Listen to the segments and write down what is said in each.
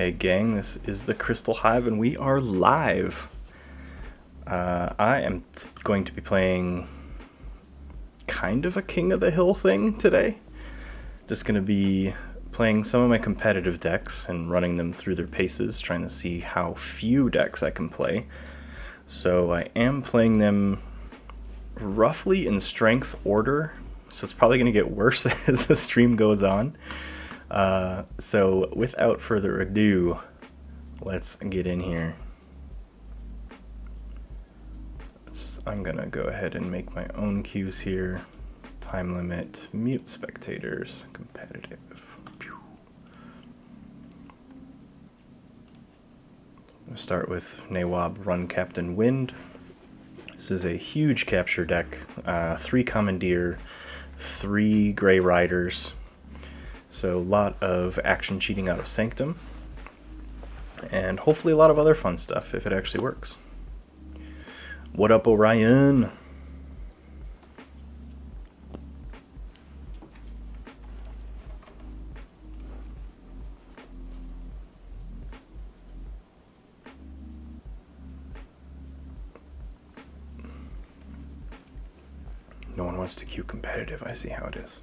Hey gang, this is the Crystal Hive and we are live. I am going to be playing kind of a King of the Hill thing today. Just going to be playing some of my competitive decks and running them through their paces, trying to see how few decks I can play. So I am playing them roughly in strength order, so it's probably going to get worse as the stream goes on. So without further ado, let's get in here. I'm gonna go ahead and make my own queues here. Time limit, mute spectators, competitive. We'll start with Nawab Run Captain Wind. This is a huge capture deck. 3 Commandeer, 3 Grey Riders. So a lot of action cheating out of Sanctum, and hopefully a lot of other fun stuff if it actually works. What up, Orion? No one wants to queue competitive, I see how it is.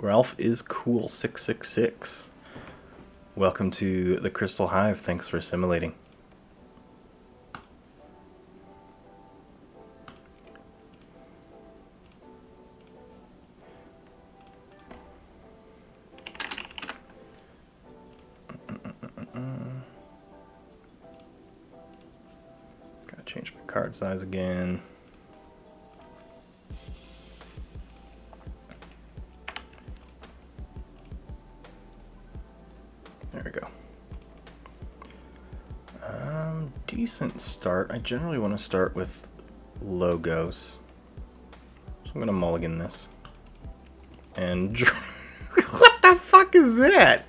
Ralph is cool 666. Welcome to the Crystal Hive. Thanks for assimilating. Gotta change my card size again. There we go. Decent start. I generally want to start with logos. So I'm going to mulligan this. And what the fuck is that?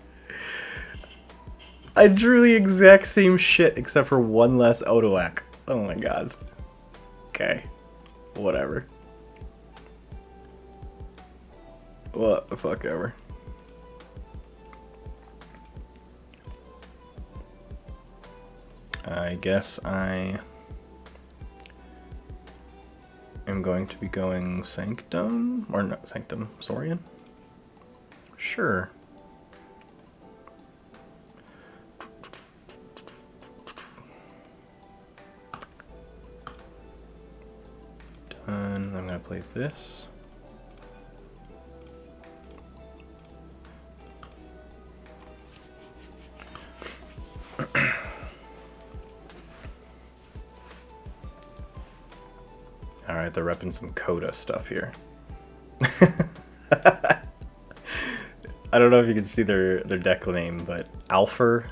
I drew the exact same shit except for one less Odoak. Oh my god. Okay. Whatever. What the fuck ever. I guess I am going to be going Sanctum, or not Sanctum, Saurian? Sure. Done. I'm going to play this. Alright, they're repping some Coda stuff here. I don't know if you can see their deck name, but Alpha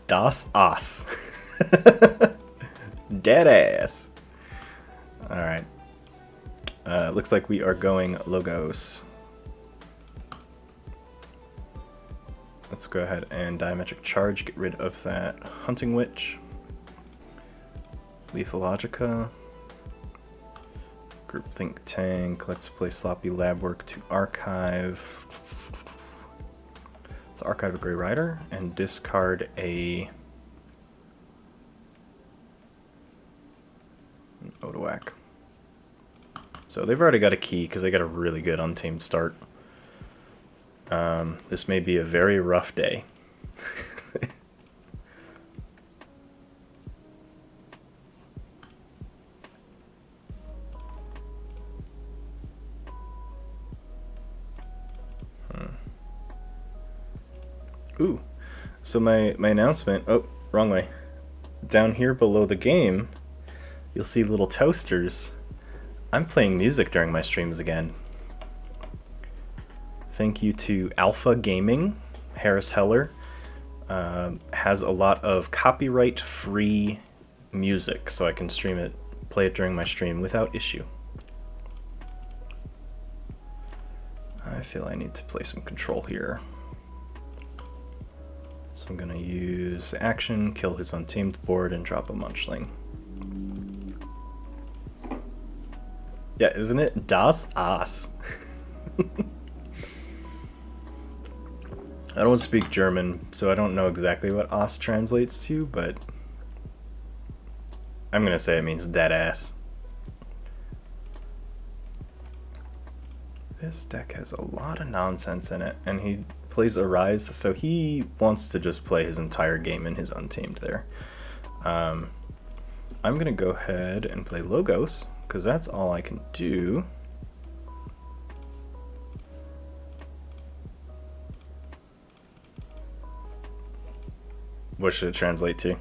Das Ass. Dead ass. Alright. Looks like we are going Logos. Let's go ahead and Diametric Charge, get rid of that Hunting Witch. Lethalogica. Group Think Tank. Let's play Sloppy Lab Work to archive. Let's archive a Grey Rider and discard an Odoak. So they've already got a key because they got a really good Untamed start. This may be a very rough day. Ooh, so my announcement, oh, wrong way. Down here below the game, you'll see little toasters. I'm playing music during my streams again. Thank you to Alpha Gaming. Harris Heller has a lot of copyright-free music, so I can stream it, play it during my stream without issue. I feel I need to play some control here. So I'm gonna use action, kill his untamed board, and drop a Munchling. Yeah, isn't it? Das Ass. I don't speak German, so I don't know exactly what Ass translates to, but I'm gonna say it means dead ass. This deck has a lot of nonsense in it, and he plays Arise, so he wants to just play his entire game in his Untamed there. I'm gonna go ahead and play Logos, because that's all I can do. What should it translate to?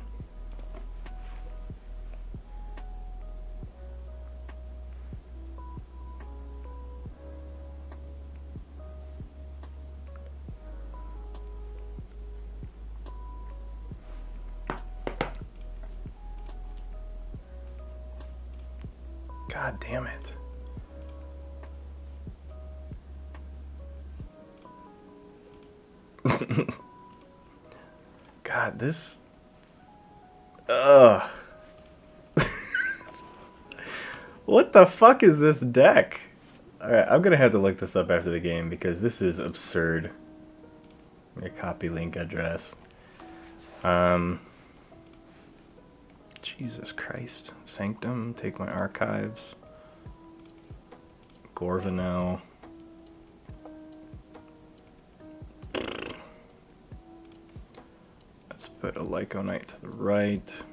God damn it. God, this... Ugh. What the fuck is this deck? Alright, I'm gonna have to look this up after the game because this is absurd. Let me copy link address. Jesus Christ. Sanctum, take my archives. Gorvanel. Let's put a Lyconite to the right.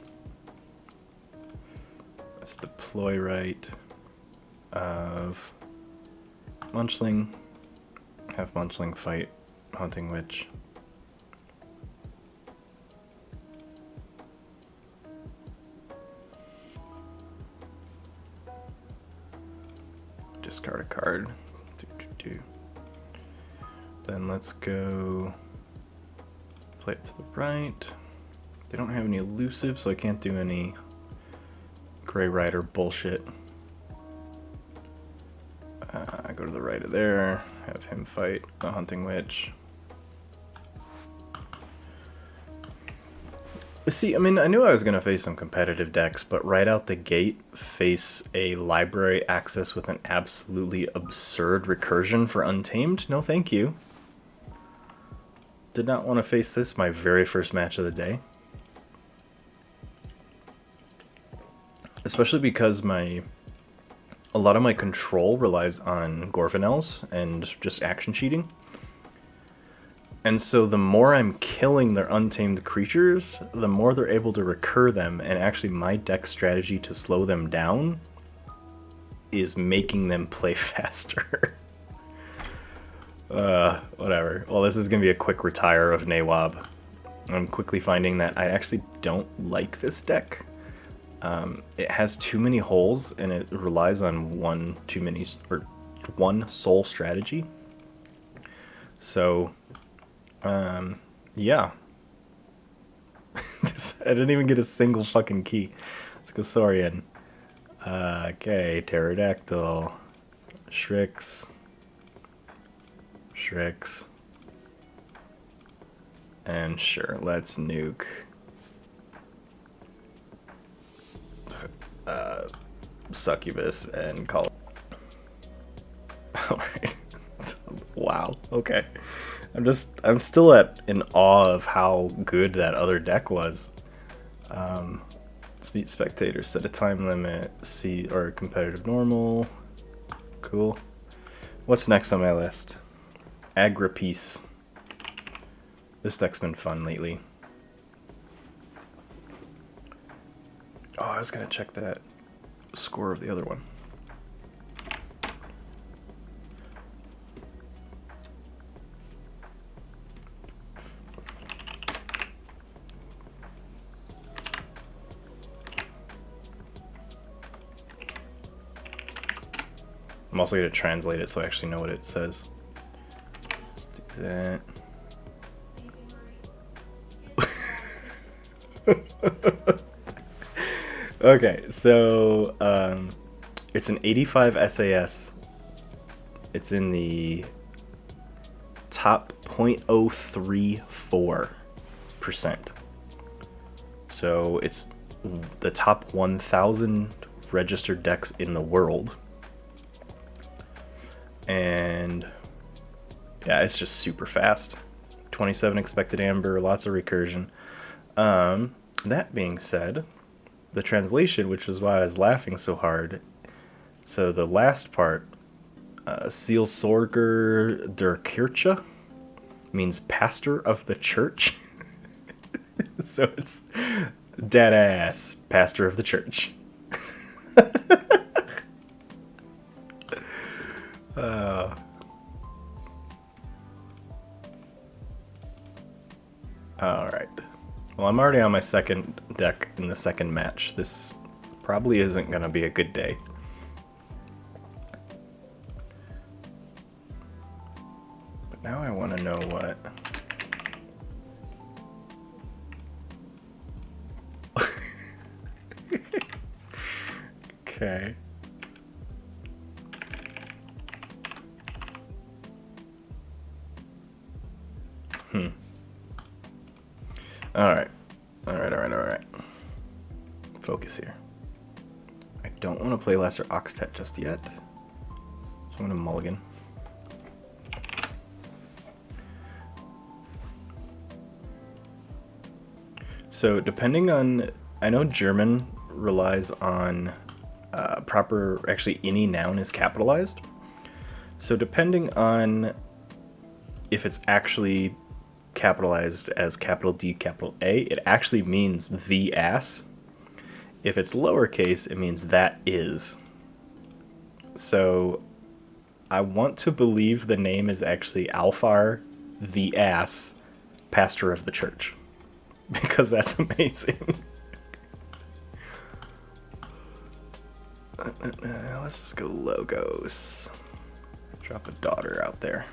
Let's deploy right of Munchling. Have Munchling fight Hunting Witch. Discard a card. Then let's go play it to the right. They don't have any elusive, so I can't do any Grey Rider bullshit. I go to the right of there, have him fight a Hunting Witch. See, I mean, I knew I was going to face some competitive decks, but right out the gate, face a library access with an absolutely absurd recursion for Untamed? No thank you. Did not want to face this my very first match of the day. Especially because a lot of my control relies on Gorvanels and just action cheating. And so the more I'm killing their untamed creatures, the more they're able to recur them, and actually my deck strategy to slow them down is making them play faster. Whatever. Well, this is going to be a quick retire of Nawab. I'm quickly finding that I actually don't like this deck. It has too many holes, and it relies on one sole strategy. So... yeah. I didn't even get a single fucking key. Let's go Saurian. Okay, Pterodactyl. Shrix. And sure, let's nuke. Succubus and call it. Alright. Wow, okay. I'm still in awe of how good that other deck was. Let's meet spectators, set a time limit, or competitive normal. Cool. What's next on my list? Agripiece. This deck's been fun lately. Oh, I was gonna check that score of the other one. I'm also going to translate it so I actually know what it says. Let's do that. Okay, so it's an 85 SAS. It's in the top 0.034%. So it's the top 1,000 registered decks in the world. And yeah, it's just super fast. 27 expected amber, lots of recursion. That being said, the translation, which is why I was laughing so hard. So the last part, Seelsorger der Kirche, means pastor of the church. So it's dead ass pastor of the church. Alright. Well, I'm already on my second deck in the second match. This probably isn't going to be a good day. But now I want to know what... Okay. Alright. Alright. Focus here. I don't want to play Lesser Oxtet just yet. So I'm going to mulligan. So depending on... I know German relies on proper... Actually, any noun is capitalized. So depending on if it's actually capitalized as capital D, capital A, it actually means the ass. If it's lowercase, it means that is. So I want to believe the name is actually Alfar the ass, pastor of the church, because that's amazing. Let's just go logos. Drop a daughter out there.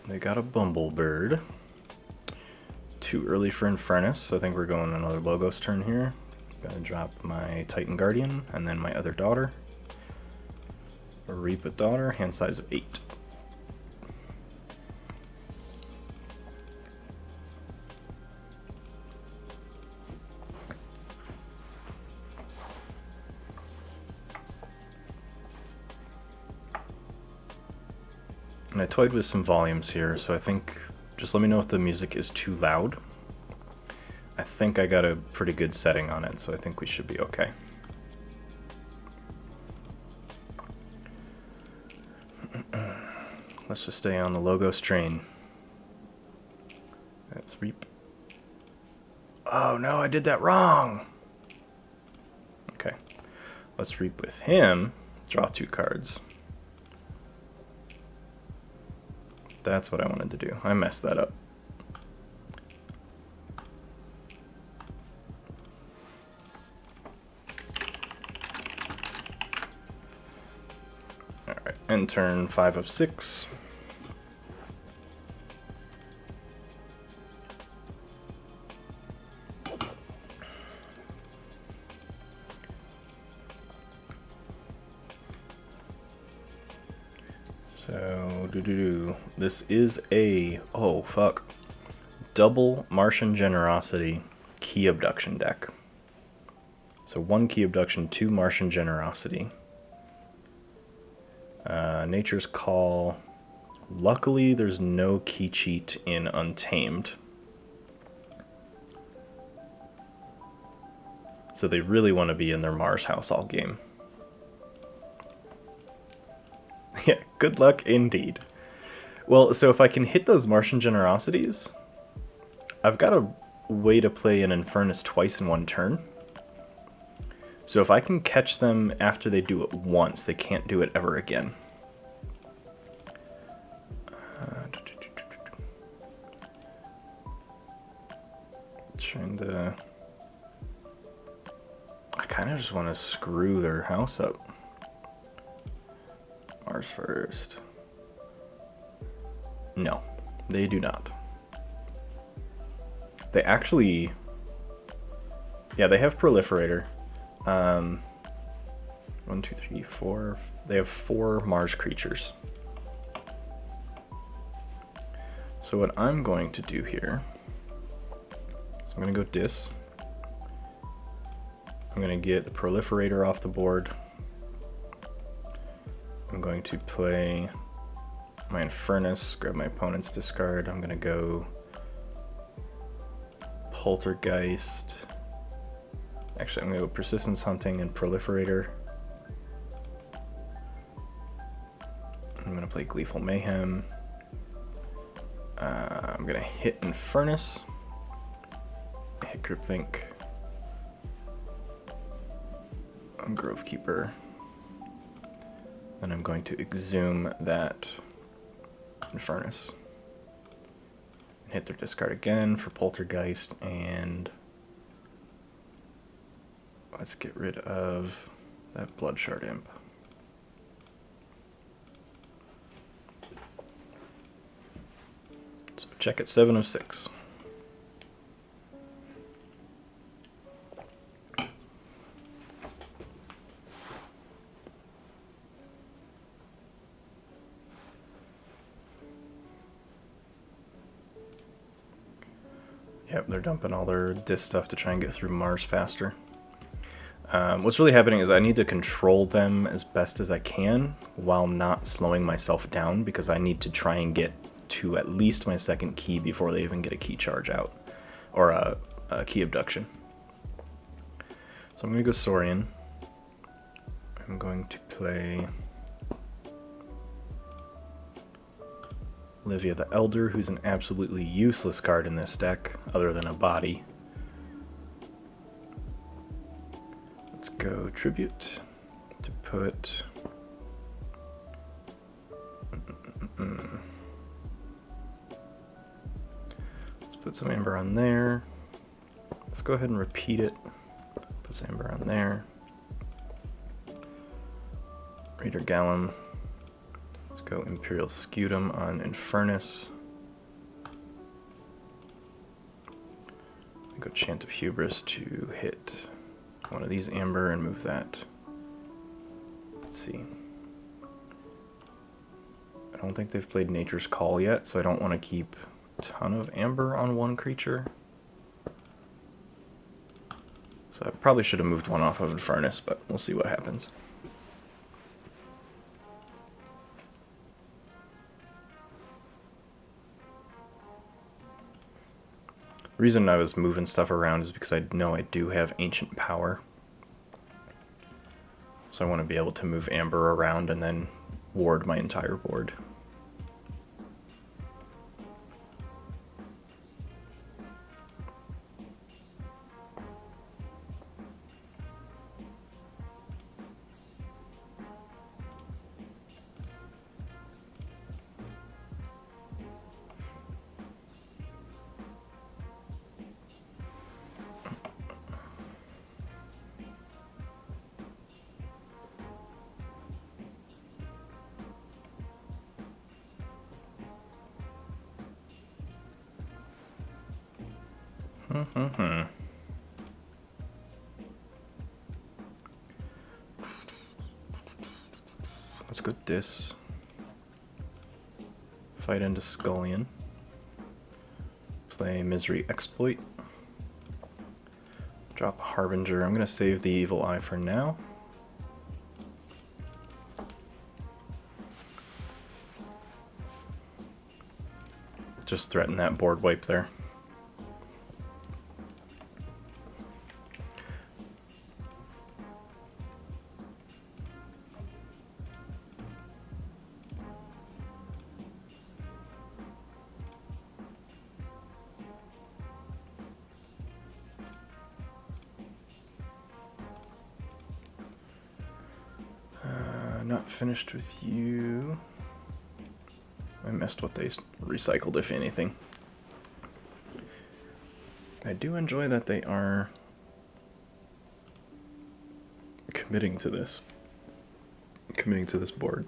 They got a Bumblebird. Too early for Infernus, so I think we're going another Logos turn here. Gonna drop my Titan Guardian and then my other daughter. A Reap a daughter, hand size of 8. And I toyed with some volumes here, so I think, just let me know if the music is too loud. I think I got a pretty good setting on it, so I think we should be okay. Let's just stay on the Logos train. Let's Reap. Oh no, I did that wrong! Okay, let's Reap with him, draw 2 cards. That's what I wanted to do. I messed that up. Alright, end turn 5 of 6. So, this is a, oh fuck, double Martian Generosity Key Abduction deck. So 1 Key Abduction, 2 Martian Generosity. Nature's Call. Luckily, there's no key cheat in Untamed. So they really want to be in their Mars house all game. Yeah, good luck indeed. Well, so if I can hit those Martian Generosities, I've got a way to play an Infernus twice in 1 turn. So if I can catch them after they do it once, they can't do it ever again. Trying to... I kind of just want to screw their house up. Mars first. No, they do not. They actually... Yeah, they have Proliferator. 1, 2, 3, 4. They have 4 Mars creatures. So what I'm going to do here is I'm going to go Dis. I'm going to get the Proliferator off the board. I'm going to play my Infernus, grab my opponent's discard. I'm going to go Poltergeist. Actually, I'm going to go Persistence Hunting and Proliferator. I'm going to play Gleeful Mayhem. I'm going to hit Infernus. Hit Groupthink. Grovekeeper. Then I'm going to exhume that Infernus. Hit their discard again for Poltergeist, and let's get rid of that Bloodshard Imp. So check at 7 of 6. Yep, they're dumping all their Dis stuff to try and get through Mars faster. What's really happening is I need to control them as best as I can while not slowing myself down, because I need to try and get to at least my second key before they even get a key charge out, or a key abduction. So I'm going to go Saurian. I'm going to play Livia the Elder, who's an absolutely useless card in this deck, other than a body. Let's go Tribute to put... Let's put some Amber on there. Let's go ahead and repeat it. Put some Amber on there. Raider Gallum. Go Imperial Scutum on Infernus. Go Chant of Hubris to hit one of these Amber and move that. Let's see. I don't think they've played Nature's Call yet, so I don't want to keep a ton of Amber on one creature. So I probably should have moved one off of Infernus, but we'll see what happens. The reason I was moving stuff around is because I know I do have Ancient Power. So I want to be able to move Amber around and then ward my entire board. Let's go Dis. Fight into Scullion. Play Misery Exploit. Drop Harbinger. I'm going to save the Evil Eye for now. Just threaten that board wipe there. Not finished with you. I missed what they recycled, if anything. I do enjoy that they are committing to this board.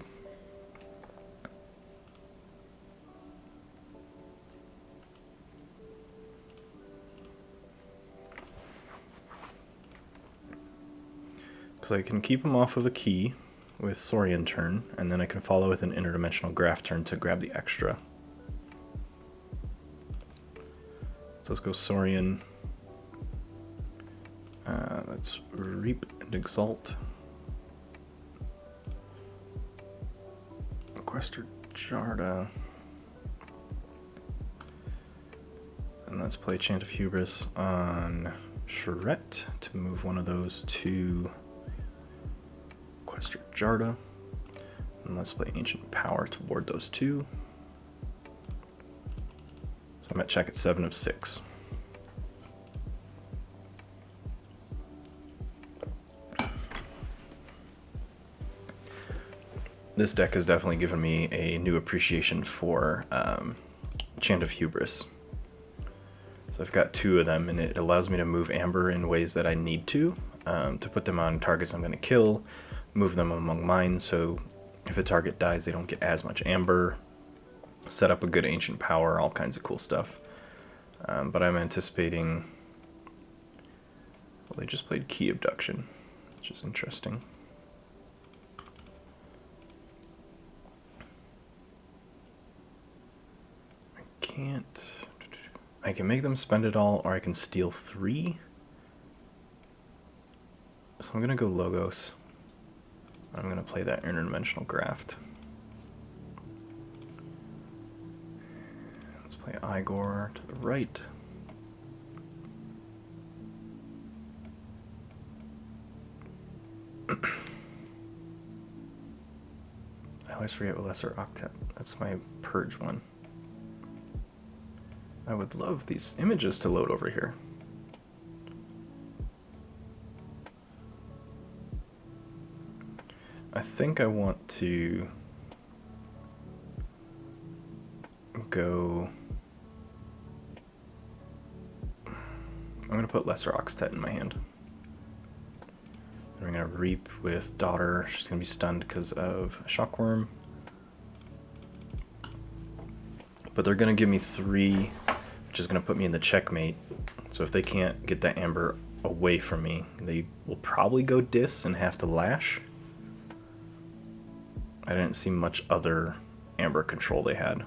Because I can keep them off of a key with Saurian turn, and then I can follow with an interdimensional graph turn to grab the extra. So let's go Saurian. Let's Reap and Exalt. Quester Jarda. And let's play Chant of Hubris on Charette to move one of those to Quester Jarda. And let's play Ancient Power to board those two. So I'm at check at 7 of 6. This deck has definitely given me a new appreciation for Chant of Hubris. So I've got 2 of them, and it allows me to move Amber in ways that I need to put them on targets I'm going to kill, move them among mine, so if a target dies they don't get as much Amber, set up a good Ancient Power, all kinds of cool stuff. But I'm anticipating... Well, they just played Key Abduction, which is interesting. I can make them spend it all, or I can steal 3. So I'm gonna go Logos. I'm gonna play that interdimensional graft. Let's play Igor to the right. I always forget what Lesser Octet. That's my Purge one. I would love these images to load over here. I think I want to go... I'm going to put Lesser Oxtet in my hand. And I'm going to Reap with Daughter. She's going to be stunned because of Shockworm. But they're going to give me 3... which is going to put me in the checkmate. So if they can't get that Amber away from me, they will probably go Dis and have to Lash. I didn't see much other Amber control they had.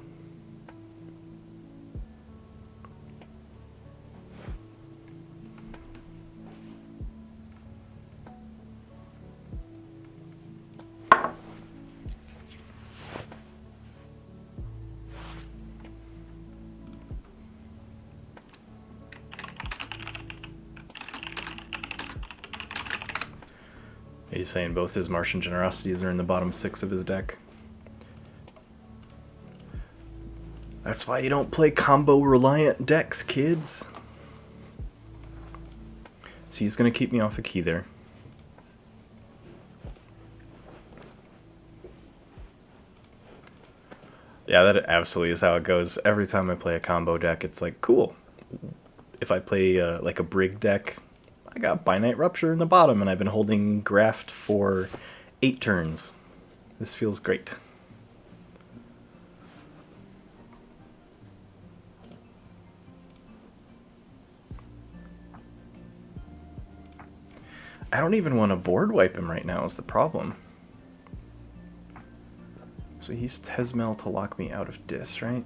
He's saying both his Martian Generosities are in the bottom 6 of his deck. That's why you don't play combo-reliant decks, kids. So he's going to keep me off a key there. Yeah, that absolutely is how it goes. Every time I play a combo deck, it's like, cool. If I play like a Brig deck, I got Binite Rupture in the bottom, and I've been holding Graft for 8 turns. This feels great. I don't even want to board wipe him right now is the problem. So he's Tesmel to lock me out of Dis, right?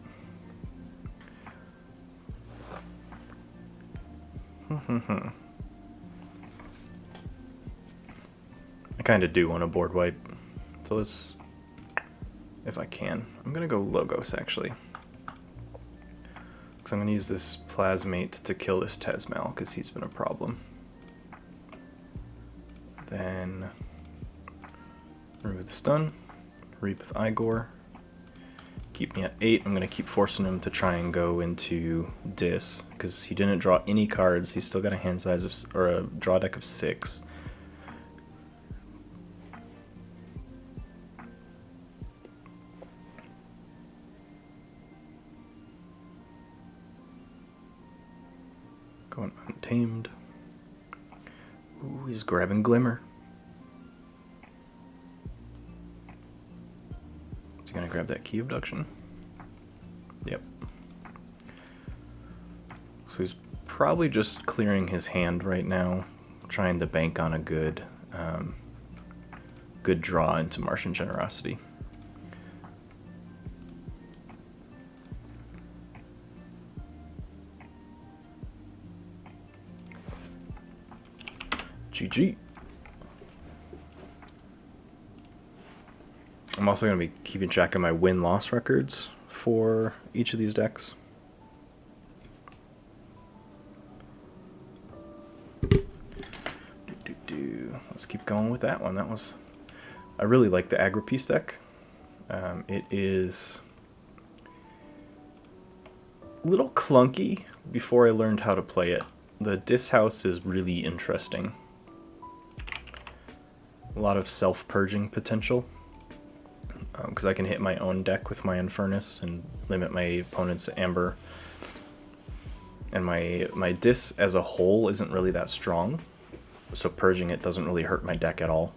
I kind of do want to board wipe. So let's, if I can. I'm going to go Logos, actually. Because I'm going to use this Plasmate to kill this Tesmel, because he's been a problem. Then remove the stun, Reap with Igor, keep me at 8. I'm going to keep forcing him to try and go into Dis, because he didn't draw any cards. He's still got a hand size of, or a draw deck of 6. Go Untamed. Ooh, he's grabbing Glimmer. Is he gonna grab that Key Abduction? Yep. So he's probably just clearing his hand right now, trying to bank on a good good draw into Martian Generosity. GG. I'm also going to be keeping track of my win-loss records for each of these decks. Let's keep going with that one. I really like the Aggro Piece deck. It is a little clunky before I learned how to play it. The Dis House is really interesting. A lot of self-purging potential, because I can hit my own deck with my Infernus and limit my opponent's Amber. And my Dis as a whole isn't really that strong, so purging it doesn't really hurt my deck at all.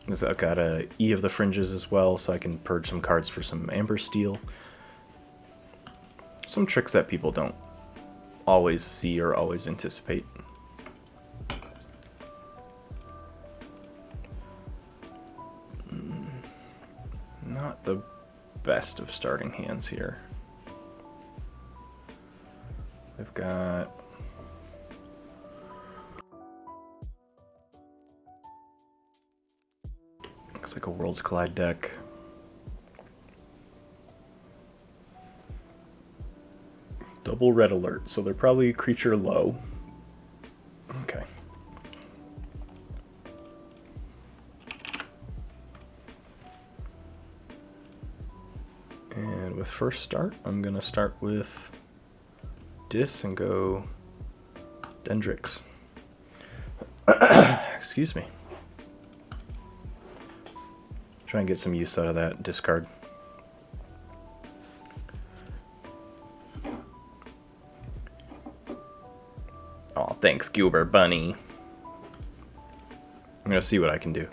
Because I've got a E of the Fringes as well, so I can purge some cards for some Amber Steel. Some tricks that people don't always see or always anticipate. Not the best of starting hands here. They've got looks like a Worlds Collide deck. Double red alert, so they're probably creature low. Okay. And with first start, I'm going to start with Dis and go Dendrix. Excuse me. Try and get some use out of that discard. Aw, thanks, Gilbert Bunny. I'm gonna see what I can do.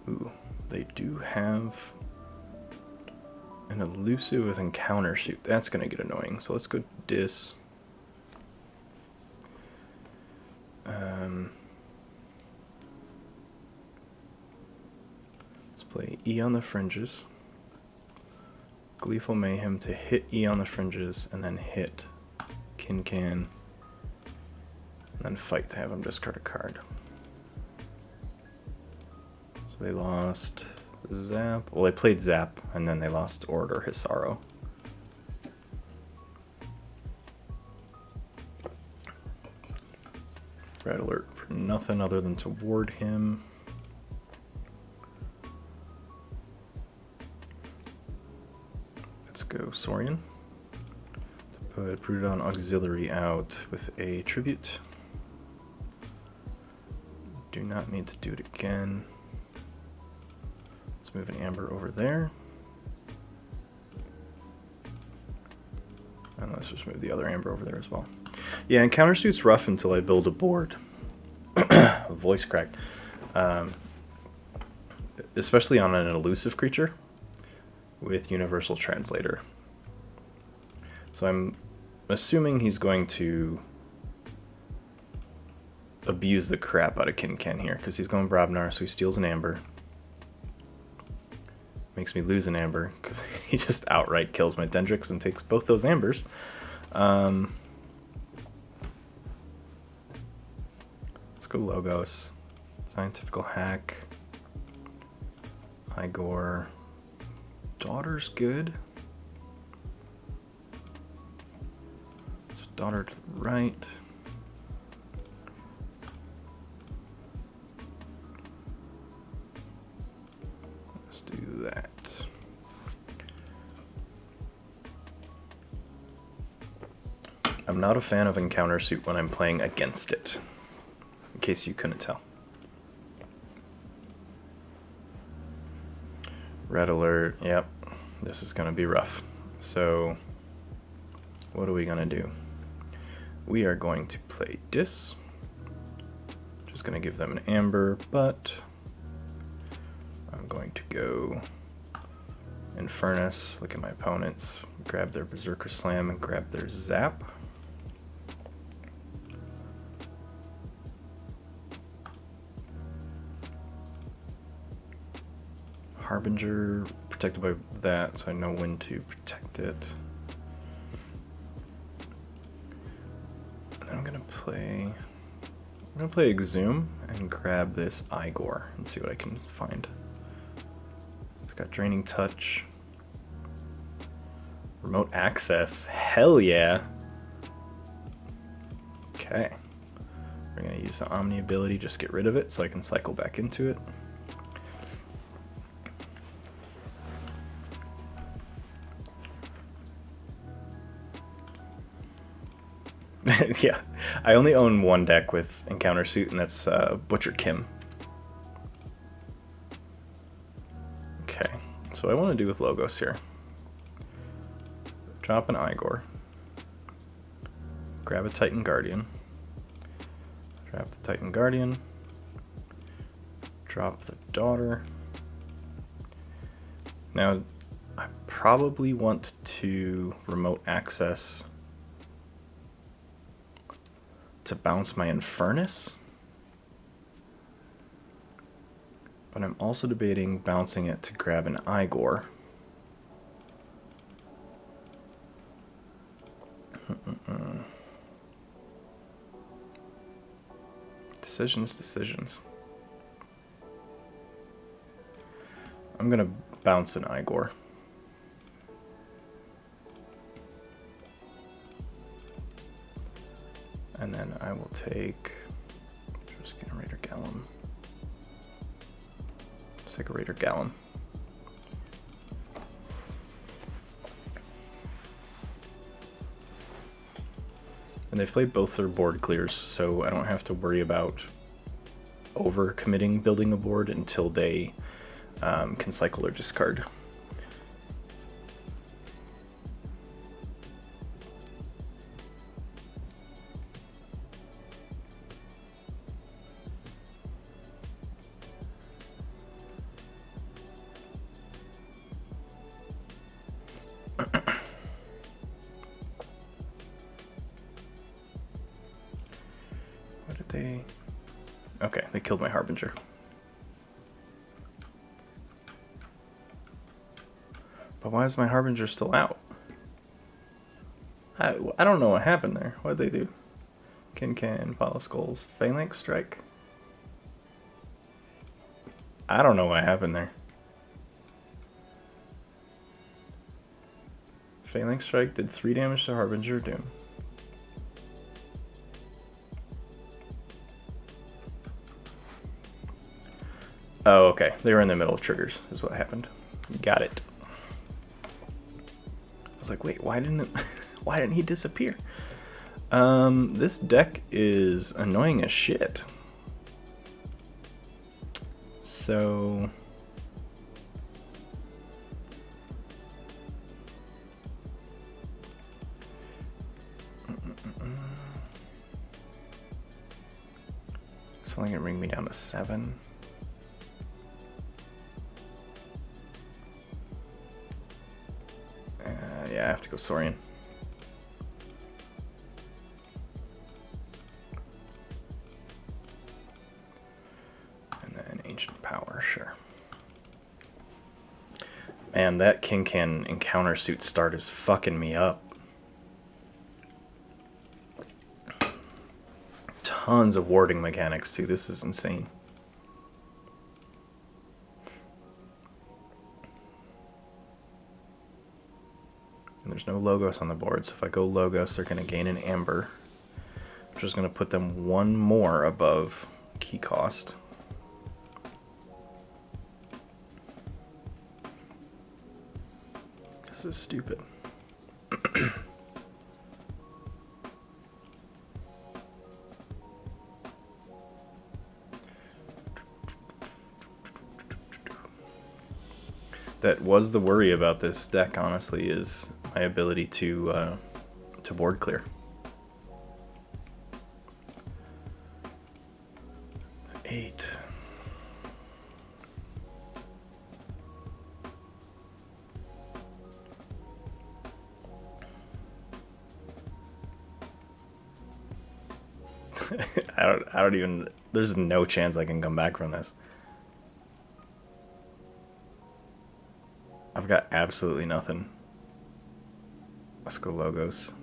Ooh, they do have an elusive with encounter shoot. That's gonna get annoying. So let's go Dis. Let's play E on the Fringes. Gleeful Mayhem to hit E on the Fringes, and then hit Kincan, and then fight to have him discard a card. So they lost Zap. Well, they played Zap, and then they lost Order Hisaro. Red alert for nothing other than to ward him. Let's go Saurian. Put Prudon Auxiliary out with a Tribute. Do not need to do it again. Let's move an Amber over there. And let's just move the other Amber over there as well. Yeah, and Countersuit's rough until I build a board. Voice crack. Especially on an elusive creature with Universal Translator. So I'm assuming he's going to abuse the crap out of Kincan here, because he's going Brabnar, so he steals an Amber. Makes me lose an Amber, because he just outright kills my Dendrix and takes both those Ambers. Let's go Logos. Scientifical Hack. Igor. Daughter's good. So daughter to the right. Let's do that. I'm not a fan of Encounter Suit when I'm playing against it, in case you couldn't tell. Red alert, yep, this is going to be rough. So what are we gonna do? We are going to play Dis. Just gonna give them an amber, but I'm going to go Infernus, look at my opponents, grab their Berserker Slam and grab their Zap. Harbinger, protected by that, so I know when to protect it. And I'm gonna play Exhume and grab this Igor and see what I can find. I've got Draining Touch. Remote Access, hell yeah! Okay. We're gonna use the Omni ability, just get rid of it so I can cycle back into it. Yeah, I only own one deck with Encounter Suit, and that's Butcher Kim. Okay, so what I want to do with Logos here. Drop an Igor. Grab a Titan Guardian. Drop the Titan Guardian. Drop the Daughter. Now, I probably want to remote access to bounce my Infernus, but I'm also debating bouncing it to grab an Igor. Decisions. I'm gonna bounce an Igor. And then I will take just get a Raider Gallum. Just take a Raider Gallum. And they've played both their board clears, so I don't have to worry about over committing building a board until they can cycle or discard. Okay, they killed my Harbinger. But why is my Harbinger still out? I don't know what happened there. What did they do? Can, Follow Skulls, Phalanx Strike? I don't know what happened there. Phalanx Strike did 3 damage to Harbinger Doom. Oh, okay. They were in the middle of triggers, is what happened. Got it. I was like, wait, why didn't he disappear? This deck is annoying as shit. So something can bring me down to 7. Yeah, I have to go Saurian. And then Ancient Power, sure. Man, that King Can Encounter Suit start is fucking me up. Tons of warding mechanics too, this is insane. And there's no Logos on the board, so if I go Logos, they're going to gain an Amber, which is going to put them 1 more above key cost. This is stupid. That was the worry about this deck, honestly, is my ability to board clear. 8. I don't even, there's no chance I can come back from this. I've got absolutely nothing. Let's go logos.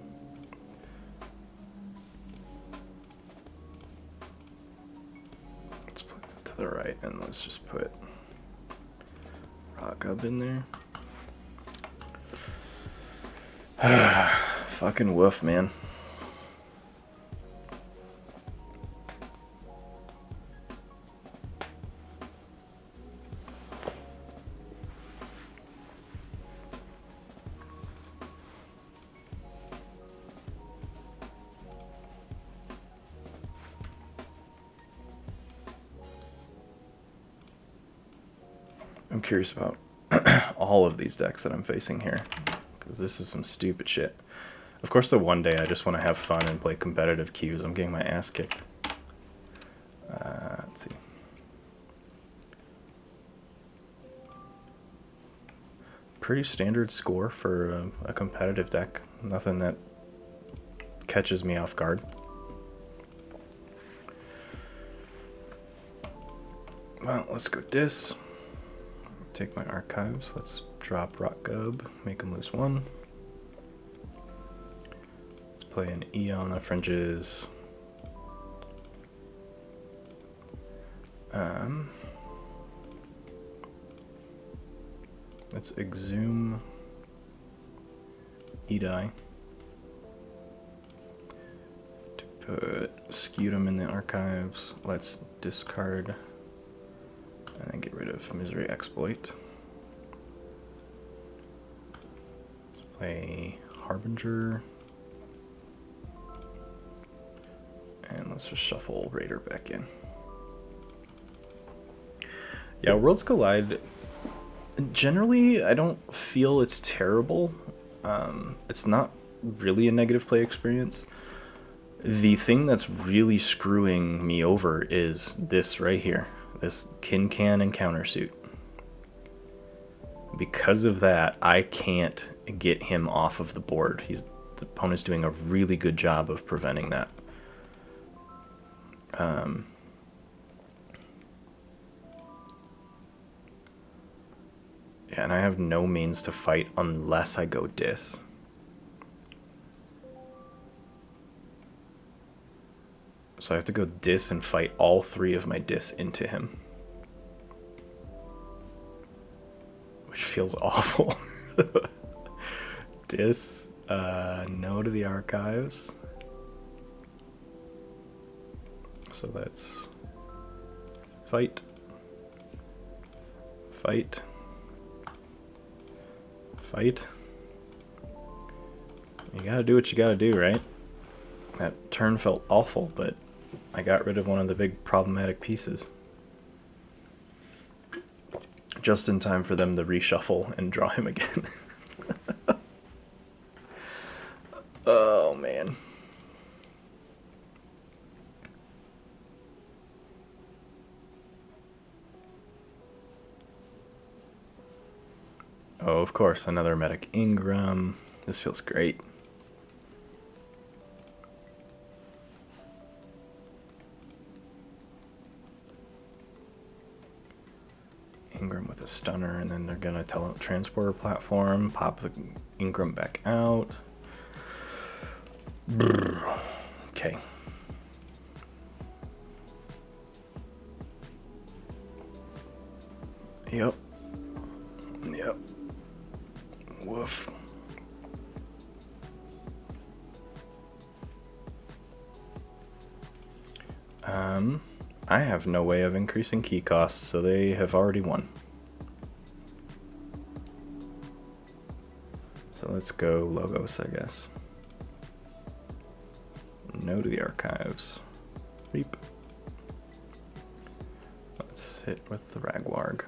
Let's put it to the right, and let's just put rock up in there. Fucking woof, man. I'm curious about all of these decks that I'm facing here, because this is some stupid shit. Of course, the one day I just want to have fun and play competitive queues, I'm getting my ass kicked. Let's see. Pretty standard score for a competitive deck. Nothing that catches me off guard. Well, let's go dis. Take my archives. Let's drop Rock Gub, make him lose 1. Let's play an Eon of Fringes. Let's exhume Edai to put Scutum in the archives. Let's discard and then get rid of Misery Exploit. Let's play Harbinger. And let's just shuffle Raider back in. Yeah, Worlds Collide, generally I don't feel it's terrible. It's not really a negative play experience. The thing that's really screwing me over is this right here. This Kin-Can and Countersuit. Because of that, I can't get him off of the board. The opponent's doing a really good job of preventing that. Yeah, and I have no means to fight unless I go dis. So I have to go dis and fight all 3 of my dis into him. Which feels awful. Dis, no to the archives. So let's fight. Fight. Fight. You gotta do what you gotta do, right? That turn felt awful, but I got rid of one of the big problematic pieces. Just in time for them to reshuffle and draw him again. Oh, man. Oh, of course, another Medic Ingram. This feels great. Ingram with a stunner, and then they're gonna transporter platform, pop the Ingram back out. Okay. Yep. Yep. Woof. I have no way of increasing key costs, so they have already won. So let's go logos, I guess. No to the archives. Reap. Let's hit with the Ragwarg.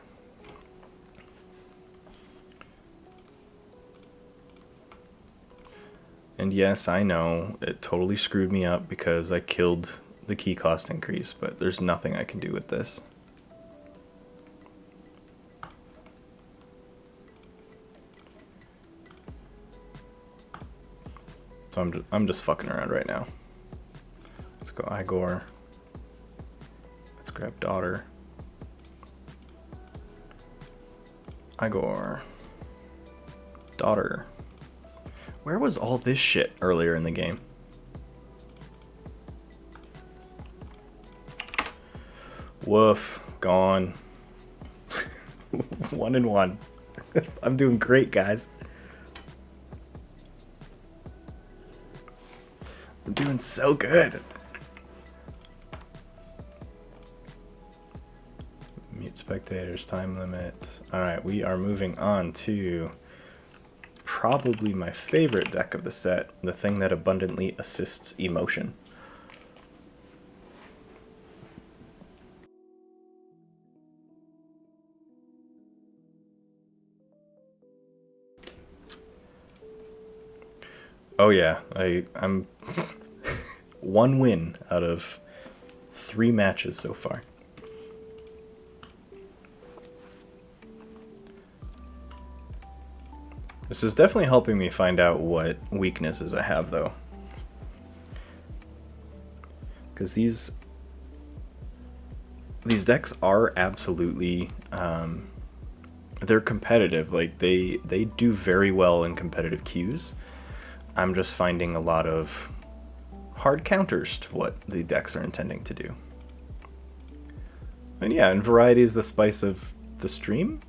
And yes, I know, it totally screwed me up because I killed the key cost increase, but there's nothing I can do with this. So I'm just fucking around right now. Let's go Igor. Let's grab daughter. Igor. Daughter. Where was all this shit earlier in the game? Woof. Gone. 1-1. I'm doing great, guys. I'm doing so good. Mute spectators, time limit. Alright, we are moving on to probably my favorite deck of the set, the thing that abundantly assists emotion. Oh yeah, I'm 1 win out of 3 matches so far. This is definitely helping me find out what weaknesses I have, though. Because these decks are absolutely, they're competitive. Like, they do very well in competitive queues. I'm just finding a lot of hard counters to what the decks are intending to do. And yeah, and variety is the spice of the stream.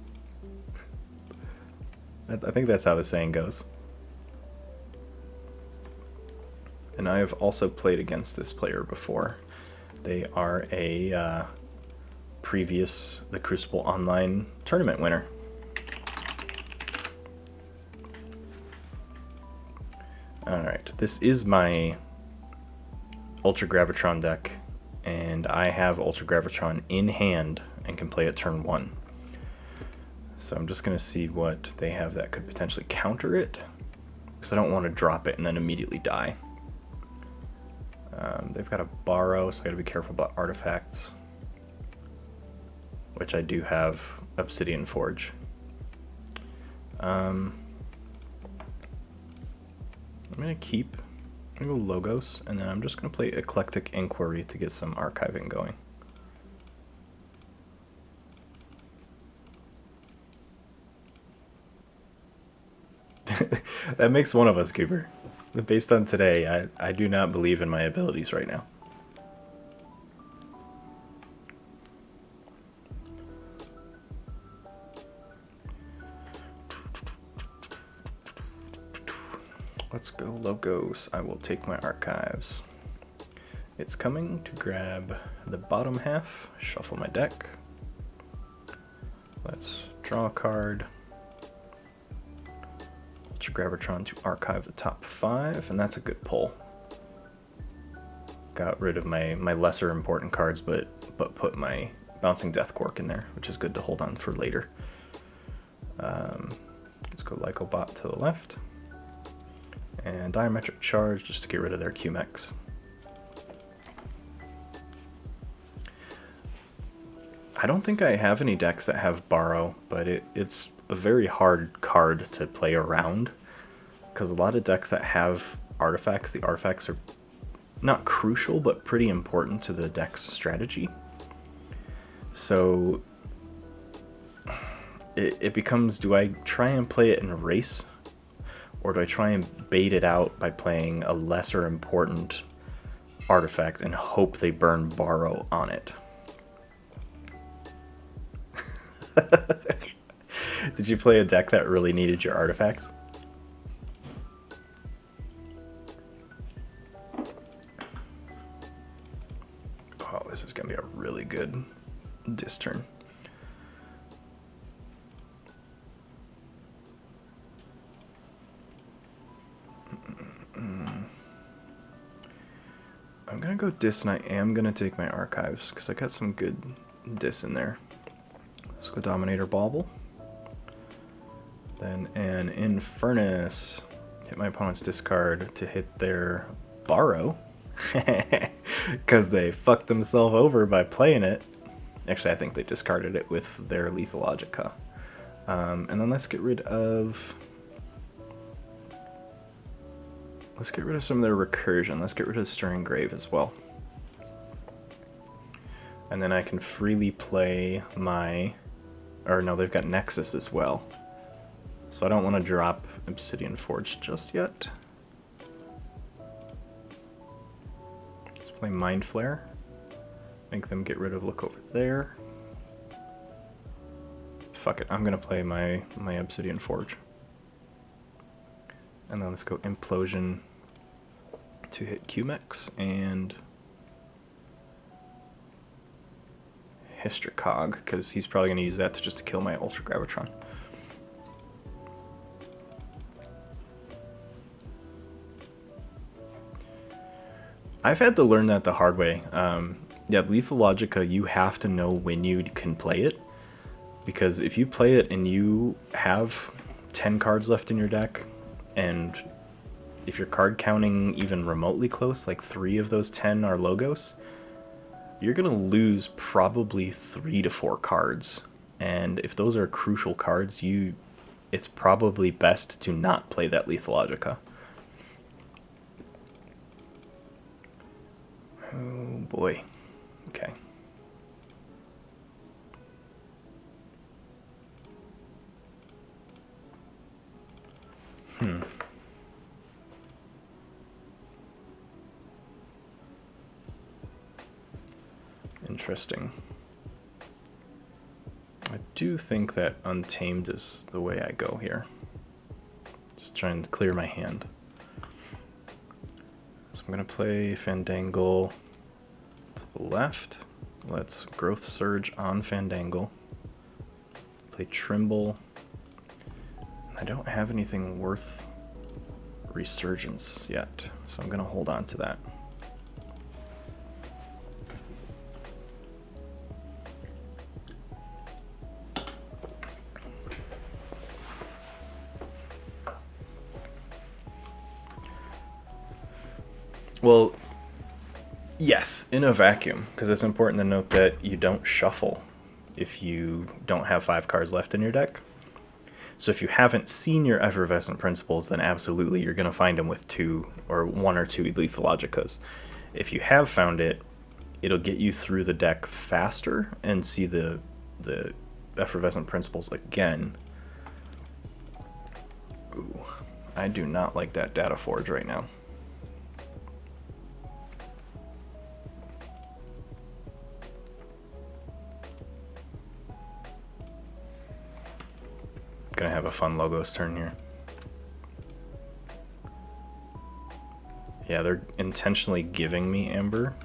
I think that's how the saying goes. And I have also played against this player before. They are a previous The Crucible Online tournament winner. Alright, this is my Ultra Gravitron deck, and I have Ultra Gravitron in hand and can play it turn 1. So I'm just going to see what they have that could potentially counter it, because I don't want to drop it and then immediately die. They've got a Borrow, so I got to be careful about artifacts, which I do have Obsidian Forge. I'm going to go Logos, and then I'm just going to play Eclectic Inquiry to get some archiving going. That makes one of us, Cooper. Based on today, I do not believe in my abilities right now. Let's go Logos. I will take my archives. It's coming to grab the bottom half, shuffle my deck. Let's draw a card. Ultra Gravitron to archive the top 5, and that's a good pull. Got rid of my lesser important cards, but put my Bouncing Death Quark in there, which is good to hold on for later. Let's go Lycobot to the left. And Diametric Charge just to get rid of their QMX. I don't think I have any decks that have Borrow, but it's a very hard card to play around, because a lot of decks that have artifacts, the artifacts are not crucial, but pretty important to the deck's strategy. So it becomes, do I try and play it in a race, or do I try and bait it out by playing a lesser important artifact and hope they burn Borrow on it? Did you play a deck that really needed your artifacts? Oh, this is going to be a really good disc turn. I'm going to go disc, and I am going to take my archives, because I got some good discs in there. Let's go Dominator Bauble. Then an Infernus. hit my opponent's discard to hit their borrow, because they fucked themselves over by playing it. Actually, I think they discarded it with their Lethalogica. And then let's get rid of some of their recursion. Let's get rid of Stirring Grave as well. And then I can freely play my... Or no, they've got Nexus as well. So I don't want to drop Obsidian Forge just yet. Let's play Mind Flare. Make them get rid of Look Over There. Fuck it, I'm gonna play my Obsidian Forge. And then let's go Implosion to hit Q-Mex and Hystricog, because he's probably going to use that to just to kill my Ultra Gravitron. I've had to learn that the hard way. Yeah, Lethalogica, you have to know when you can play it, because if you play it and you have 10 cards left in your deck, and if your card counting even remotely close, like 3 of those 10 are Logos, you're going to lose probably 3 to 4 cards. And if those are crucial cards, it's probably best to not play that Lethalogica. Oh boy. Okay. Interesting. I do think that Untamed is the way I go here. Just trying to clear my hand. So I'm going to play Fandangle to the left. Let's Growth Surge on Fandangle. Play Trimble. I don't have anything worth Resurgence yet, so I'm going to hold on to that. Well, yes, in a vacuum, because it's important to note that you don't shuffle if you don't have 5 cards left in your deck. So if you haven't seen your Effervescent Principles, then absolutely you're going to find them with 1 or 2 Lethalogicas. If you have found it, it'll get you through the deck faster and see the Effervescent Principles again. Ooh, I do not like that Data Forge right now. Gonna have a fun Logos turn here. Yeah, they're intentionally giving me Amber,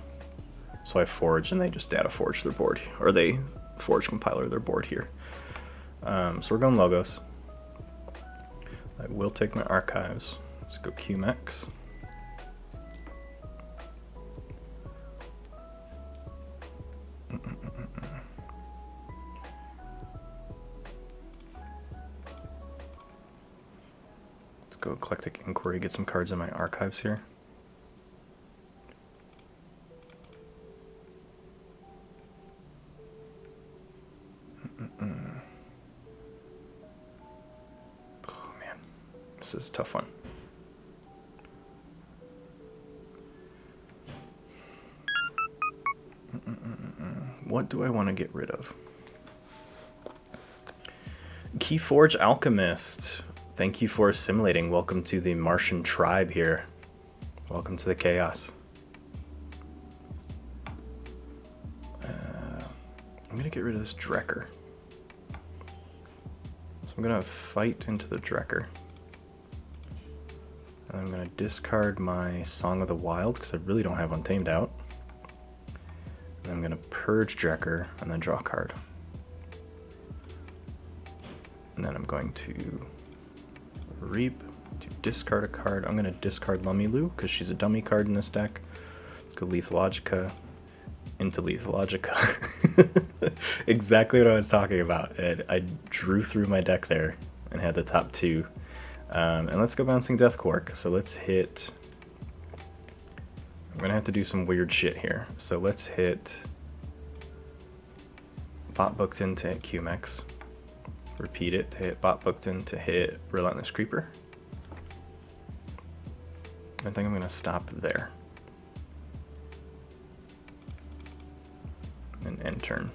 so I forge and they just Data Forge their board, or they Forge Compiler their board here. So we're going Logos. I will take my archives. Let's go Q-Mex. Go Eclectic Inquiry, get some cards in my archives here. Oh man, this is a tough one. What do I want to get rid of? Keyforge Alchemist. Thank you for assimilating. Welcome to the Martian tribe here. Welcome to the chaos. I'm going to get rid of this Drekker. So I'm going to fight into the Drekker. And I'm going to discard my Song of the Wild because I really don't have Untamed out. And I'm going to purge Drekker and then draw a card. And then I'm going to Reap to discard a card. I'm going to discard Lumilu because she's a dummy card in this deck. Let's go Lethalogica into Lethalogica. Exactly what I was talking about. I drew through my deck there and had the top 2. And let's go Bouncing Death Quark. So let's hit... I'm going to have to do some weird shit here. So let's hit... Bot Booked In to hit QMX. Repeat it to hit Bot Booked In to hit Relentless Creeper. I think I'm going to stop there. And end turn.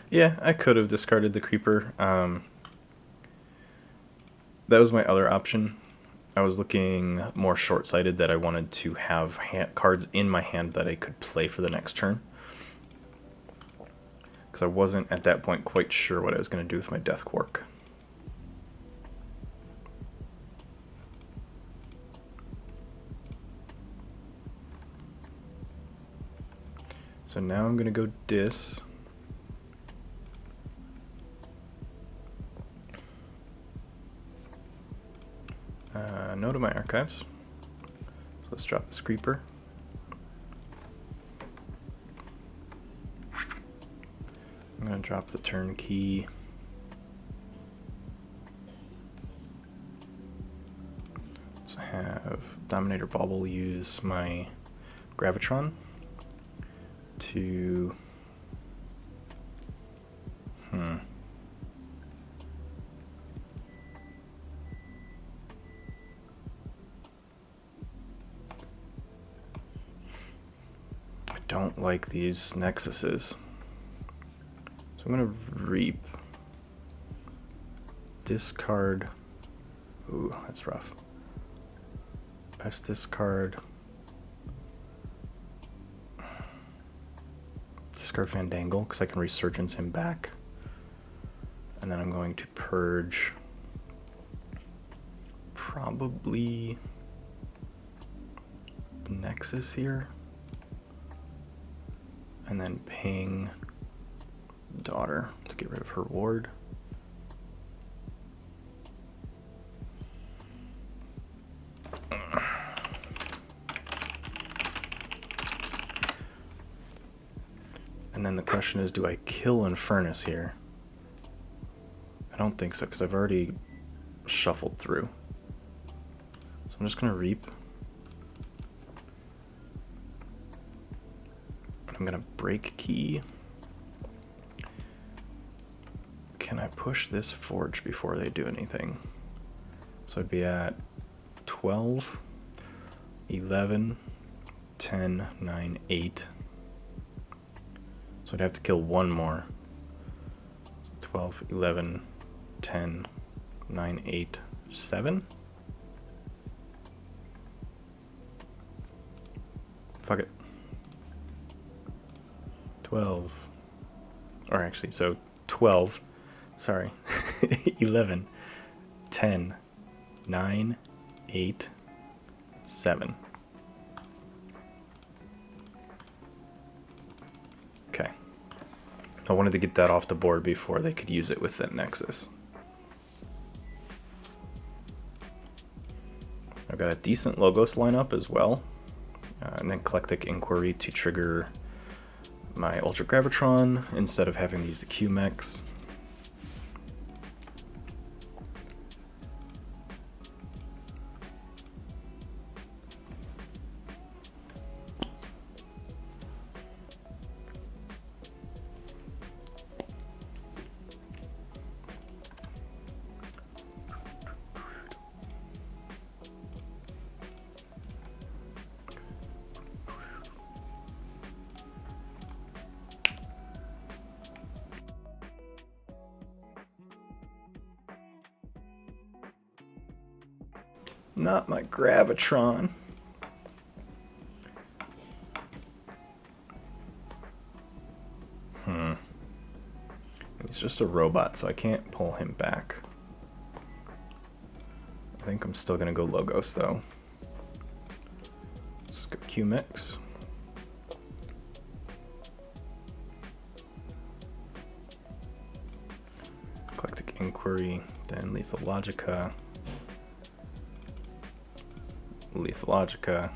Yeah, I could have discarded the creeper. That was my other option. I was looking more short-sighted, that I wanted to have cards in my hand that I could play for the next turn. Because I wasn't at that point quite sure what I was going to do with my Death Quark. So now I'm going to go Dis. No to my archives. So let's drop this creeper. I'm going to drop the turnkey. Let's have Dominator Bauble use my Gravitron to... don't like these Nexuses. So I'm going to Reap. Discard. Ooh, that's rough. Let's discard. Discard Fandangle, because I can Resurgence him back. And then I'm going to purge probably Nexus here. And then ping Daughter to get rid of her ward. And then the question is, do I kill Infernus here? I don't think so, because I've already shuffled through. So I'm just going to Reap. I'm going to Break Key. Can I push this Forge before they do anything? So I'd be at 12, 11, 10, 9, 8. So I'd have to kill one more. So 12, 11, 10, 9, 8, 7. Fuck it. 12. Or actually, so 12. Sorry. 11, 10, 9, 8, 7. Okay. I wanted to get that off the board before they could use it with that Nexus. I've got a decent Logos lineup as well. An Eclectic Inquiry to trigger my Ultra Gravitron instead of having to use the QMX. Not my Gravitron. He's just a robot, so I can't pull him back. I think I'm still gonna go Logos though. Let's go QMix. Eclectic Inquiry, then Lethal Logica. Lethalogica,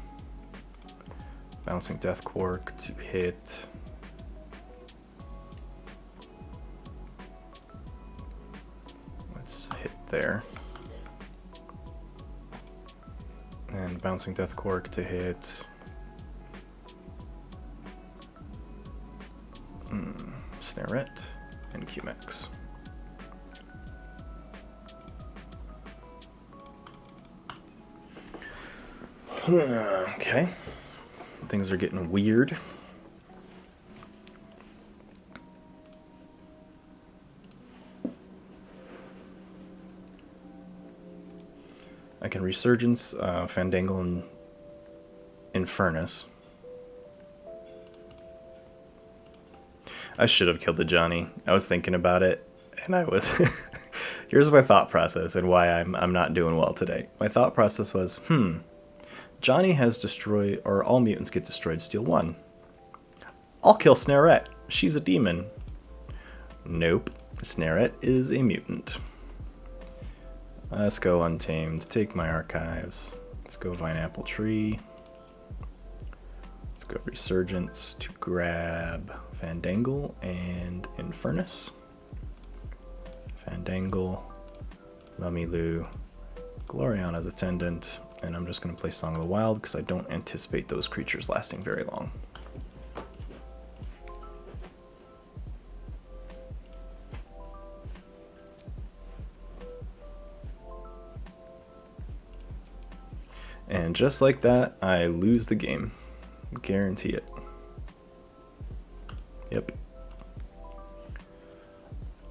Bouncing Death Quark to hit. Let's hit there. And Bouncing Death Quark to hit. Snarette and QMX. Okay. Things are getting weird. I can Resurgence, Fandangle, and Infernus. I should have killed the Johnny. I was thinking about it, and I was... Here's my thought process and why I'm not doing well today. My thought process was, Johnny has destroyed, or all mutants get destroyed, steal 1. I'll kill Snarette. She's a demon. Nope. Snarette is a mutant. Let's go Untamed. Take my archives. Let's go Vine Apple Tree. Let's go Resurgence to grab Fandangle and Infernus. Fandangle, Lummiloo, Gloriana's Attendant, and I'm just going to play Song of the Wild because I don't anticipate those creatures lasting very long. And just like that, I lose the game. Guarantee it. Yep.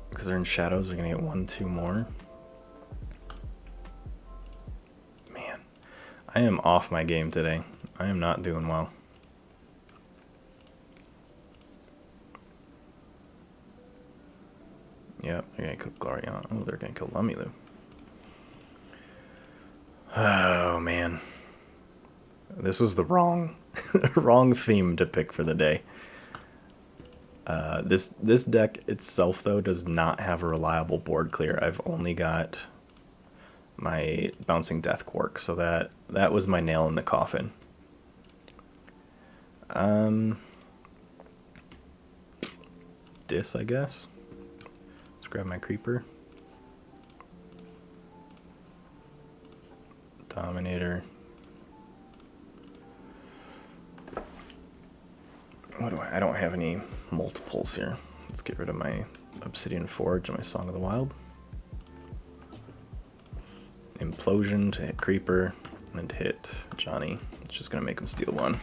Because they're in shadows, they're going to get 1, 2 more. Man, I am off my game today. I am not doing well. Yep, they're going to kill Gloriana. Oh, they're going to kill Lummiloo. Oh, man. This was the wrong theme to pick for the day. This deck itself, though, does not have a reliable board clear. I've only got my Bouncing Death Quark, so that was my nail in the coffin. Dis, I guess. Let's grab my Creeper. Dominator. What do I don't have any multiples here. Let's get rid of my Obsidian Forge and my Song of the Wild. Implosion to hit Creeper and to hit Johnny. It's just gonna make him steal 1.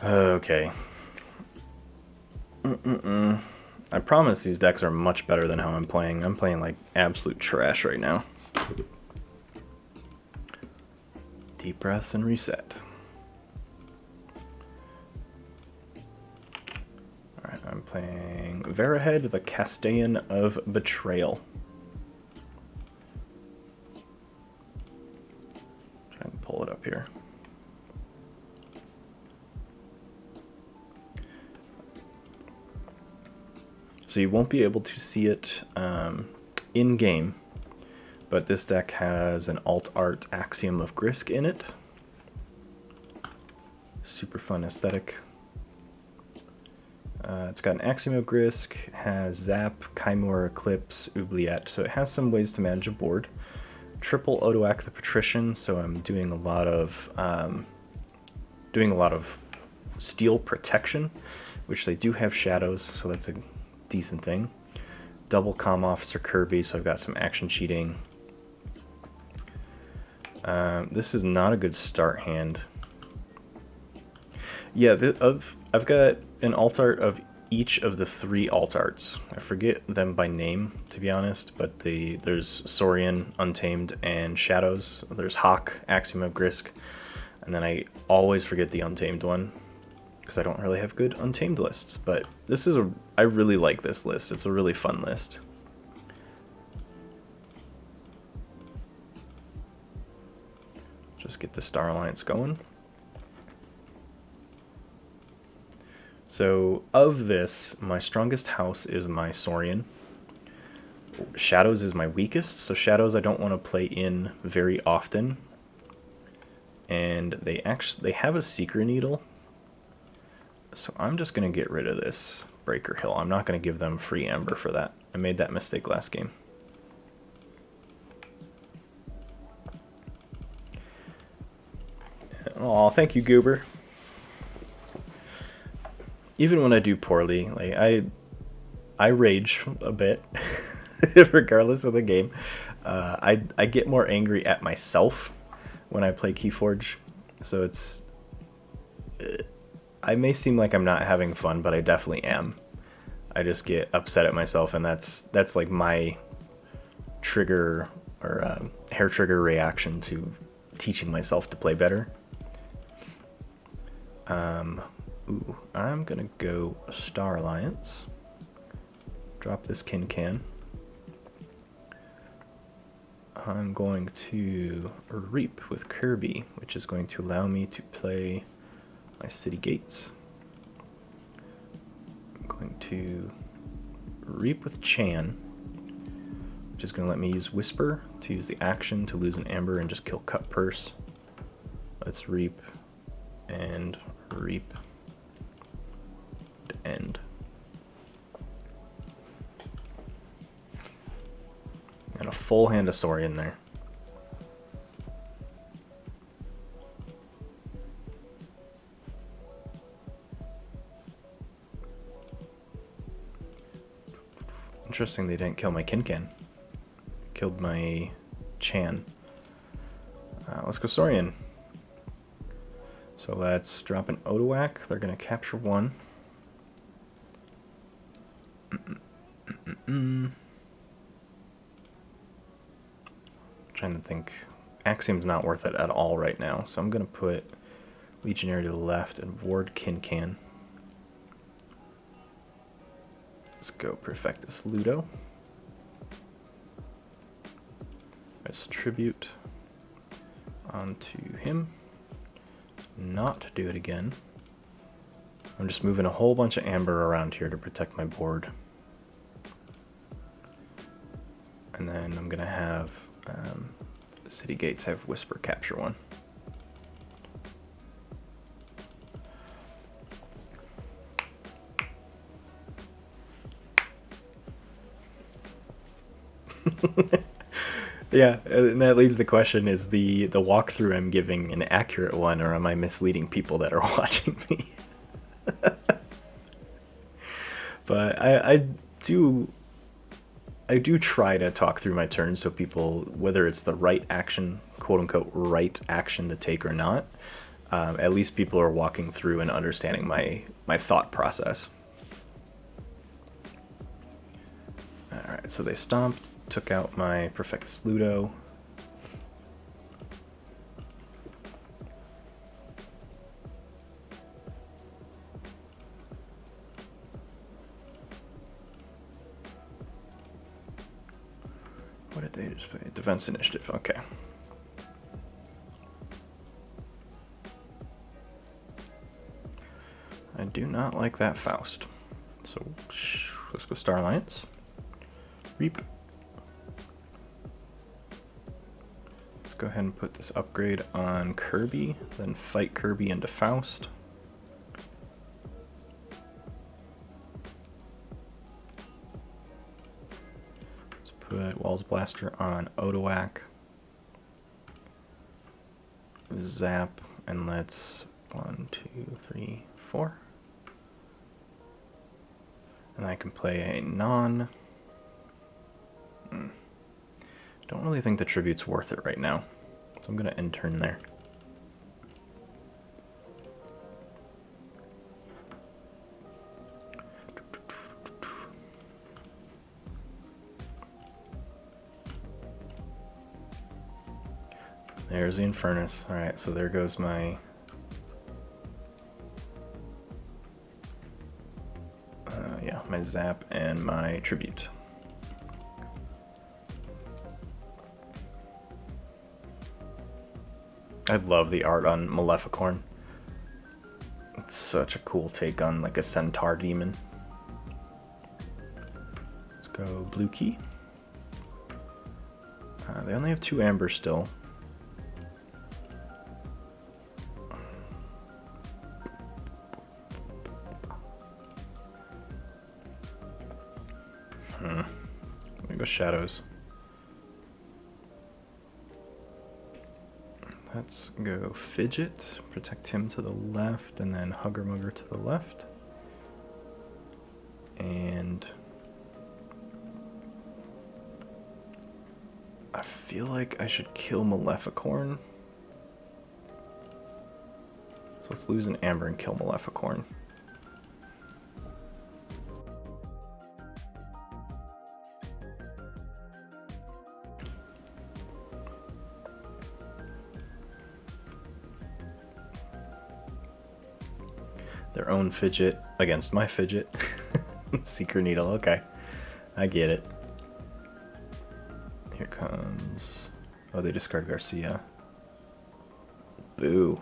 Okay. I promise these decks are much better than how I'm playing. I'm playing like absolute trash right now. Deep breaths and reset. Alright, I'm playing Verahead, the Castellan of Betrayal. Try and pull it up here. So you won't be able to see it in-game, but this deck has an alt-art Axiom of Grisk in it. Super fun aesthetic. It's got an Axiom of Grisk, has Zap, Chimera, Eclipse, Oubliette, so it has some ways to manage a board. Triple Odoak the Patrician, so I'm doing a lot of steel protection, which they do have shadows, so that's a decent thing. Double Comm Officer Kirby, so I've got some action cheating. This is not a good start hand. Yeah, I've got an alt art of each of the 3 alt arts. I forget them by name, to be honest, but there's Saurian, Untamed, and Shadows. There's Hawk, Axiom of Grisk, and then I always forget the Untamed one, because I don't really have good Untamed lists, but I really like this list. It's a really fun list. Let's get the Star Alliance going. So of this, my strongest house is my Saurian. Shadows is my weakest, so Shadows I don't want to play in very often. And they have a Seeker Needle, so I'm just going to get rid of this Breaker Hill. I'm not going to give them free Ember for that. I made that mistake last game. Oh, thank you, Goober. Even when I do poorly, like I rage a bit, regardless of the game. I get more angry at myself when I play Keyforge, so it's. I may seem like I'm not having fun, but I definitely am. I just get upset at myself, and that's like my trigger or hair trigger reaction to teaching myself to play better. Ooh, I'm gonna go Star Alliance. Drop this Can. I'm going to Reap with Kirby, which is going to allow me to play my City Gates. I'm going to Reap with Chan, which is going to let me use Whisper to use the action to lose an Amber and just kill Cut Purse. Let's Reap and Reap to end. And a full hand of Saurian there. Interesting they didn't kill my Can. Killed my Chan. Let's go Saurian. So let's drop an Odoac. They're going to capture one. Trying to think. Axiom's not worth it at all right now, so I'm going to put Legionary to the left and ward Can. Let's go Perfectus Ludo. Let's tribute onto him. Not do it again. I'm just moving a whole bunch of Amber around here to protect my board. And then I'm going to have City Gates have Whisper capture one. Yeah, and that leaves the question, is the walkthrough I'm giving an accurate one, or am I misleading people that are watching me? But I do try to talk through my turns so people, whether it's the right action, quote unquote right action to take or not, at least people are walking through and understanding my thought process. Alright, so they stomped, took out my Perfectus Ludo. What did they just play? Defense Initiative, okay. I do not like that Faust. So let's go Star Alliance. Reap. Let's go ahead and put this upgrade on Kirby, then fight Kirby into Faust. Let's put Walls Blaster on Odoac. Zap, and let's 1, 2, 3, 4. And I can play a non. Don't really think the tribute's worth it right now, so I'm going to end turn there. There's the Infernus. Alright, so there goes my my Zap and my Tribute. I love the art on Maleficorn. It's such a cool take on like a centaur demon. Let's go blue key. They only have 2 amber still. I'm gonna go shadows. Let's go Fidget, protect him to the left, and then Hugger Mugger to the left. And I feel like I should kill Maleficorn. So let's lose an amber and kill Maleficorn. Their own Fidget against my Fidget. Seeker Needle, okay. I get it. Here comes... Oh, they discard Garcia. Boo.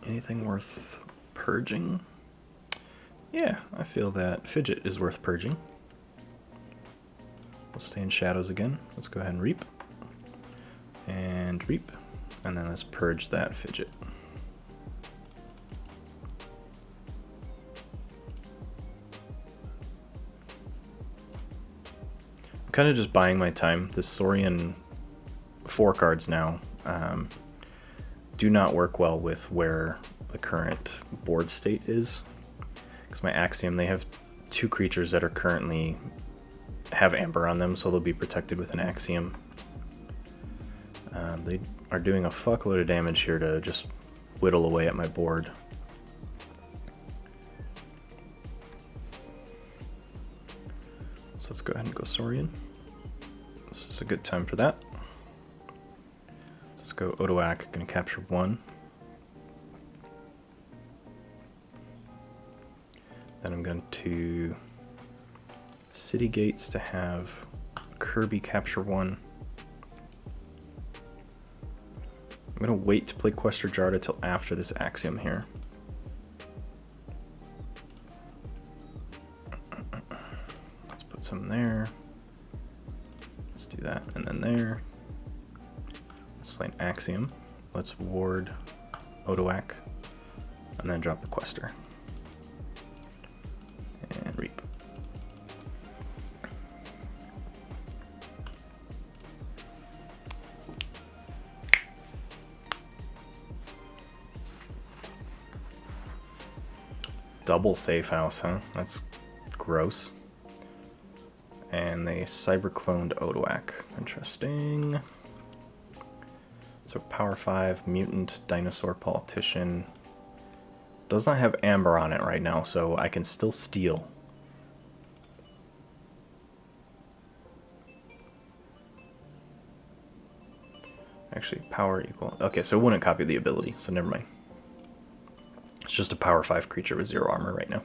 Anything worth purging? Yeah, I feel that Fidget is worth purging. We'll stay in shadows again. Let's go ahead and reap. And reap. And then let's purge that Fidget. I'm kind of just buying my time. The Saurian 4 cards now do not work well with where the current board state is. Because my Axiom, they have 2 creatures that are currently have amber on them, so they'll be protected with an Axiom. They are doing a fuckload of damage here to just whittle away at my board. So let's go ahead and go Saurian. This is a good time for that. Let's go Odoak, gonna capture 1. Then I'm going to City Gates to have Kirby capture 1. I'm going to wait to play Quester Jarda till after this Axiom here. Let's put some there. Let's do that, and then there. Let's play an Axiom. Let's ward Odoak, and then drop the Quester. And reap. Double safe house, huh? That's gross. And they cyber cloned Odoak. Interesting. So power 5, mutant, dinosaur, politician. Does not have amber on it right now, so I can still steal. Actually, power equal. Okay, so it wouldn't copy the ability, so never mind. It's just a power 5 creature with 0 armor right now.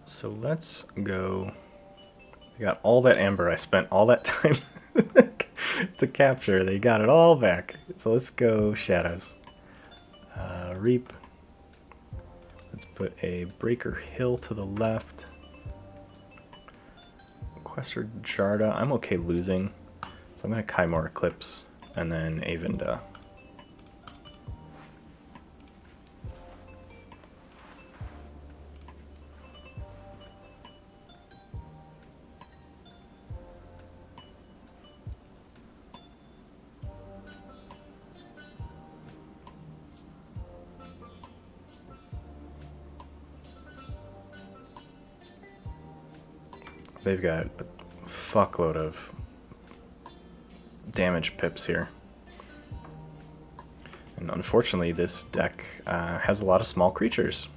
So let's go. I got all that amber I spent all that time to capture. They got it all back. So let's go shadows. Reap. Let's put a Breaker Hill to the left. Quester Jarda. I'm okay losing. So I'm going to Kymor Eclipse. And then Avinda. They've got a fuckload of damage pips here. And unfortunately, this deck has a lot of small creatures.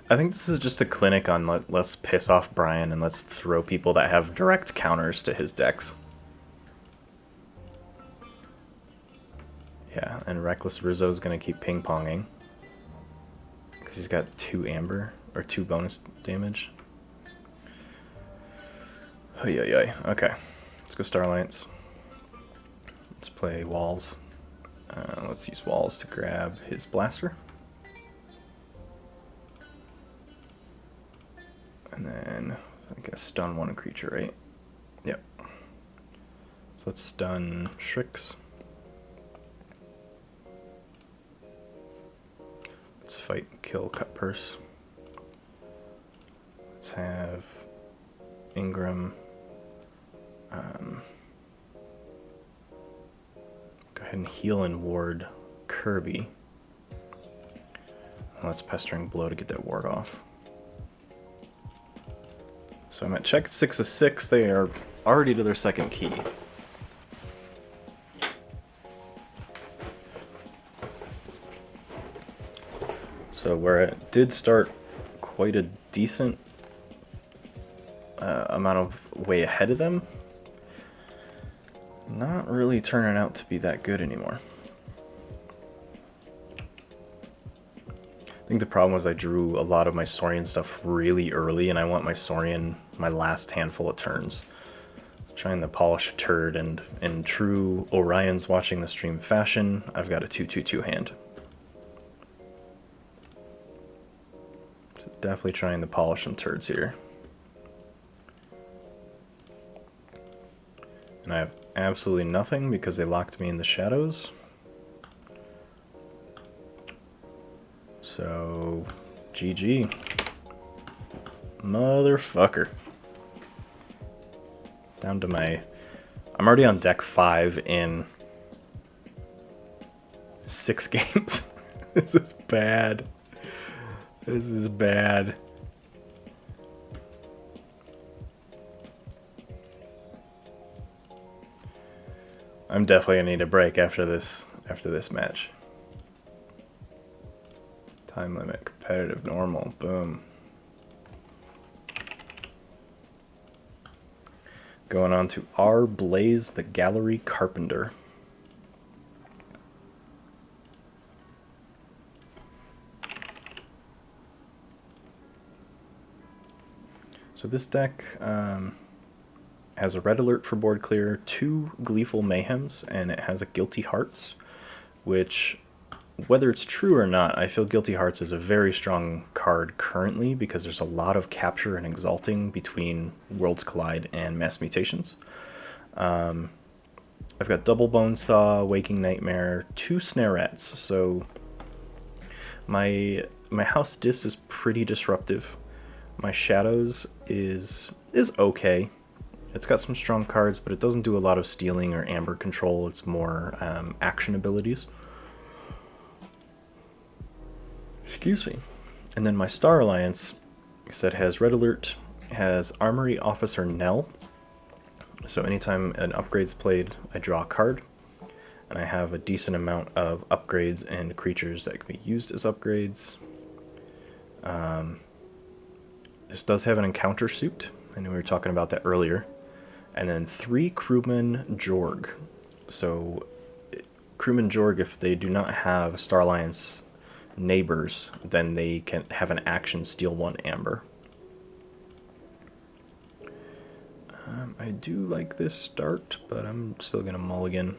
I think this is just a clinic on let's piss off Brian and let's throw people that have direct counters to his decks. Yeah, and Reckless Rizzo's going to keep ping-ponging. because he's got 2 amber, or 2 bonus damage. Okay, let's go Star Alliance. Let's play walls. Let's use walls to grab his blaster. And then I think I stun 1 creature, right? Yep. So let's stun Shrix. Let's fight and kill Cut Purse. Let's have Ingram. Go ahead and heal and ward Kirby. And let's Pestering Blow to get that ward off. So I'm at check 6 of 6. They are already to their second key. So where it did start quite a decent amount of way ahead of them, not really turning out to be that good anymore. I think the problem was I drew a lot of my Saurian stuff really early, and I want my Saurian my last handful of turns. Trying to polish a turd, and in true Orion's watching the stream fashion, I've got a 2/2/2 hand. So definitely trying to polish some turds here. And I have absolutely nothing because they locked me in the shadows. So, GG. Motherfucker. Down to my... I'm already on deck 5 in 6 games. This is bad. This is bad. I'm definitely gonna need a break after this match. Time limit, competitive, normal, boom. Going on to R. Blaze the Gallery Carpenter. So this deck has a red alert for board clear, 2 Gleeful Mayhems, and it has a Guilty Hearts, which, whether it's true or not, I feel Guilty Hearts is a very strong card currently because there's a lot of capture and exalting between Worlds Collide and Mass Mutations. I've got Double Bone Saw, Waking Nightmare, 2 Snare Rats, so my house dis is pretty disruptive. My Shadows is okay. It's got some strong cards, but it doesn't do a lot of stealing or amber control. It's more action abilities. Excuse me. And then my Star Alliance, like I said, has Red Alert, has Armory Officer Nell. So anytime an upgrade's played, I draw a card. And I have a decent amount of upgrades and creatures that can be used as upgrades. This does have an encounter suit. I know we were talking about that earlier. And then 3 crewman Jorg. So crewman Jorg, if they do not have Star Alliance neighbors, then they can have an action steal 1 amber. I do like this start, but I'm still gonna mulligan.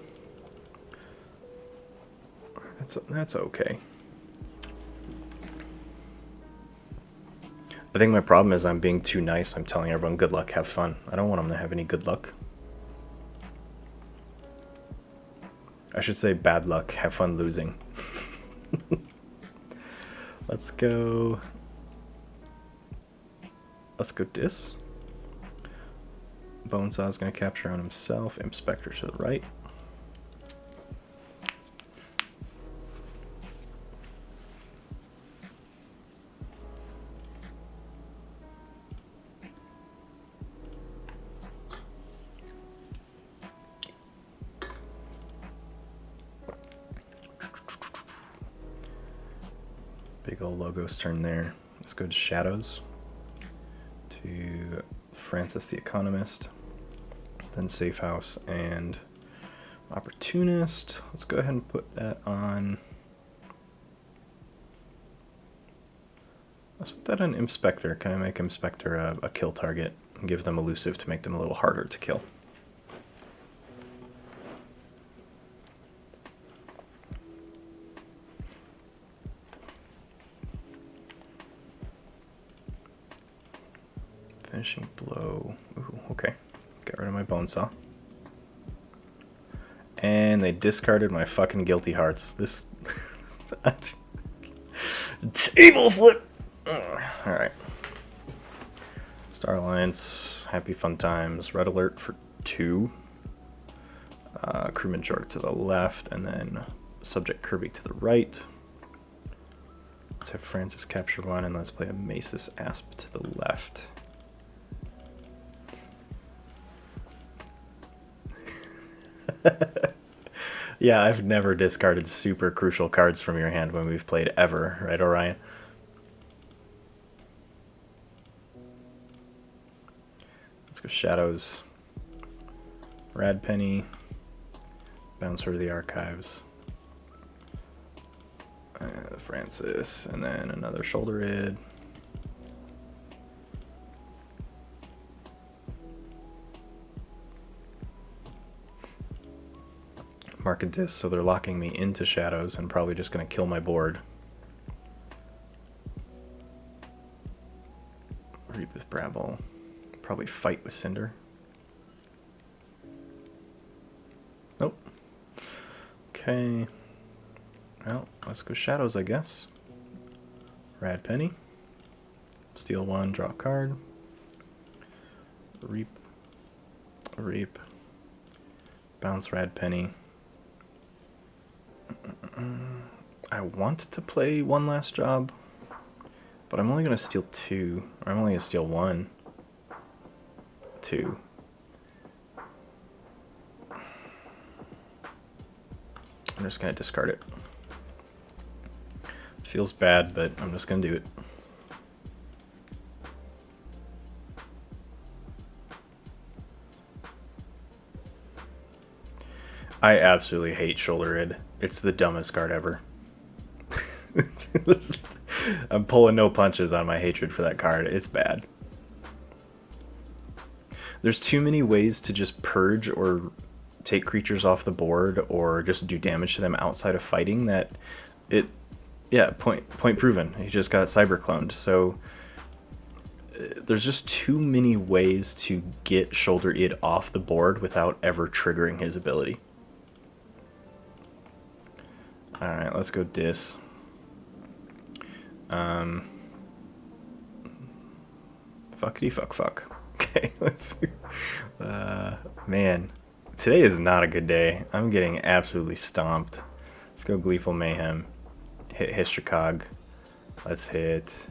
That's okay. I think my problem is I'm being too nice. I'm telling everyone good luck, have fun. I don't want them to have any good luck. I should say bad luck, have fun losing. Let's go dis. Bonesaw's gonna capture on himself, Inspector to the right. Big old logos turn there. Let's go to Shadows. To Francis the Economist. Then Safe House and Opportunist. Let's go ahead and put that on Let's put that on Inspector. Can I make Inspector a kill target and give them elusive to make them a little harder to kill? Finishing blow. Ooh, okay. Got rid of my bone saw. And they discarded my fucking guilty hearts. This table flip. Alright. Star Alliance, happy fun times. Red alert for 2. Crewman Jork to the left, and then Subject Kirby to the right. Let's have Francis capture 1, and let's play a Masus Asp to the left. Yeah, I've never discarded super crucial cards from your hand when we've played ever, right, Orion? Let's go Shadows. Rad Penny. Bounce her to the archives. Francis, and then another Shoulder Id. Mark a disc, so they're locking me into Shadows and probably just going to kill my board. Reap with Brabble. Probably fight with Cinder. Nope. Okay. Well, let's go Shadows, I guess. Rad Penny. Steal 1, draw a card. Reap. Reap. Bounce Rad Penny. I want to play One Last Job, but I'm only going to steal 2. Or I'm only going to steal 1. 2. I'm just going to discard it. Feels bad, but I'm just going to do it. I absolutely hate Shoulder Id. It's the dumbest card ever. I'm pulling no punches on my hatred for that card. It's bad. There's too many ways to just purge or take creatures off the board or just do damage to them outside of fighting that it... Yeah, point proven. He just got cyber cloned. So there's just too many ways to get Shoulder Id off the board without ever triggering his ability. Alright, let's go Dis. Fuckity fuck. Okay, let's... man, today is not a good day. I'm getting absolutely stomped. Let's go Gleeful Mayhem. Hit Histricog. Let's hit...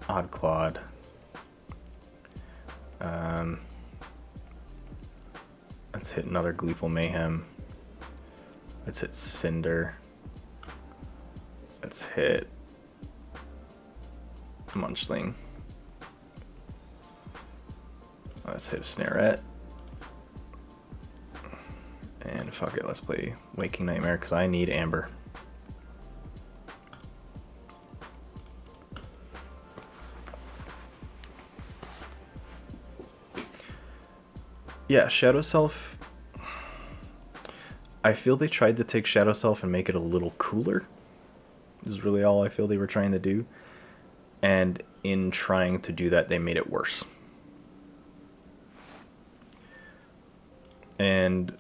Odd Clawed. Let's hit another Gleeful Mayhem. Let's hit Cinder. Let's hit Munchling. Let's hit Snarette. And fuck it, let's play Waking Nightmare because I need Amber. Yeah, Shadow Self. I feel they tried to take Shadow Self and make it a little cooler. This is really all I feel they were trying to do. And in trying to do that, they made it worse. And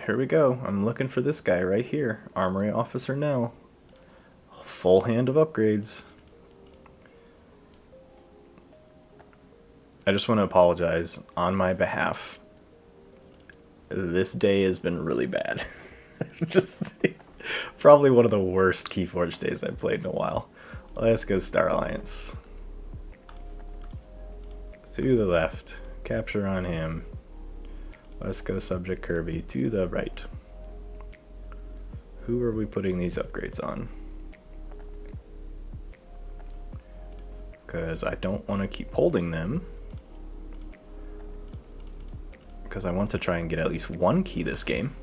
here we go. I'm looking for this guy right here. Armory Officer Nell. Full hand of upgrades. I just want to apologize on my behalf. This day has been really bad. Just probably one of the worst Keyforge days I've played in a while. Let's go Star Alliance. To the left. Capture on him. Let's go Subject Kirby to the right. Who are we putting these upgrades on? Because I don't want to keep holding them. Because I want to try and get at least one key this game.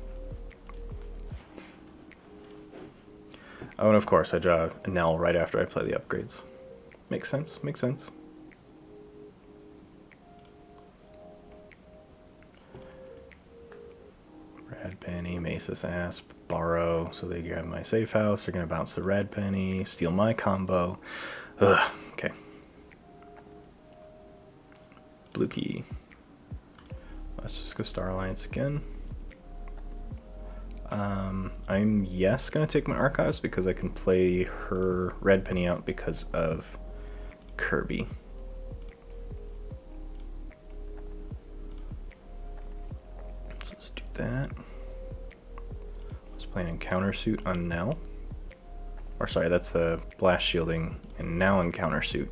Oh, and of course I draw a Nell right after I play the upgrades. Makes sense, makes sense. Red Penny, Mace's Asp, borrow, so they grab my safe house, they're gonna bounce the Red Penny, steal my combo. Ugh, okay. Blue key. Let's just go Star Alliance again. I'm, yes, going to take my Archives because I can play her Red Penny out because of Kirby. So let's do that. Let's play an Countersuit on Nell. Or sorry, that's a Blast Shielding and now in Countersuit.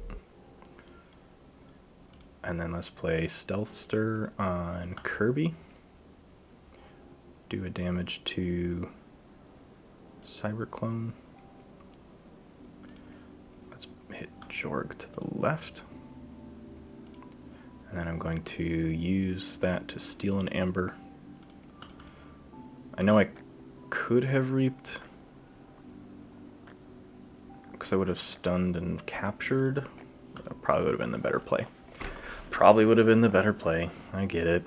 And then let's play Stealthster on Kirby. Do a damage to Cyberclone. Let's hit Jorg to the left. And then I'm going to use that to steal an Amber. I know I could have reaped, because I would have stunned and captured. That probably would have been the better play. Probably would have been the better play. I get it.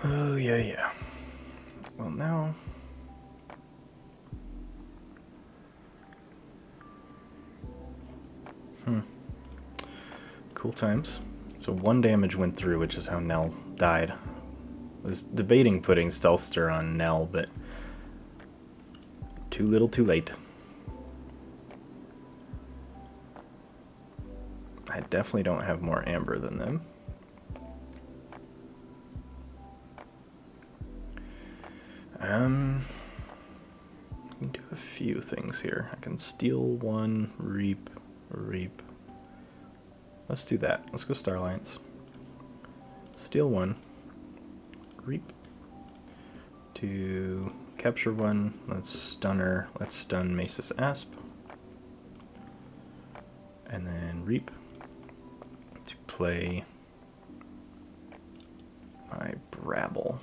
Oh, yeah. Well, now... Cool times. So 1 damage went through, which is how Nell died. I was debating putting Stealthster on Nell, but too little too late. I definitely don't have more Amber than them. I can do a few things here. I can steal one, reap. Let's do that. Let's go Star Alliance. Steal one, reap. To capture one, let's stun her. Let's stun Mace's Asp. And then reap to play my Brabble.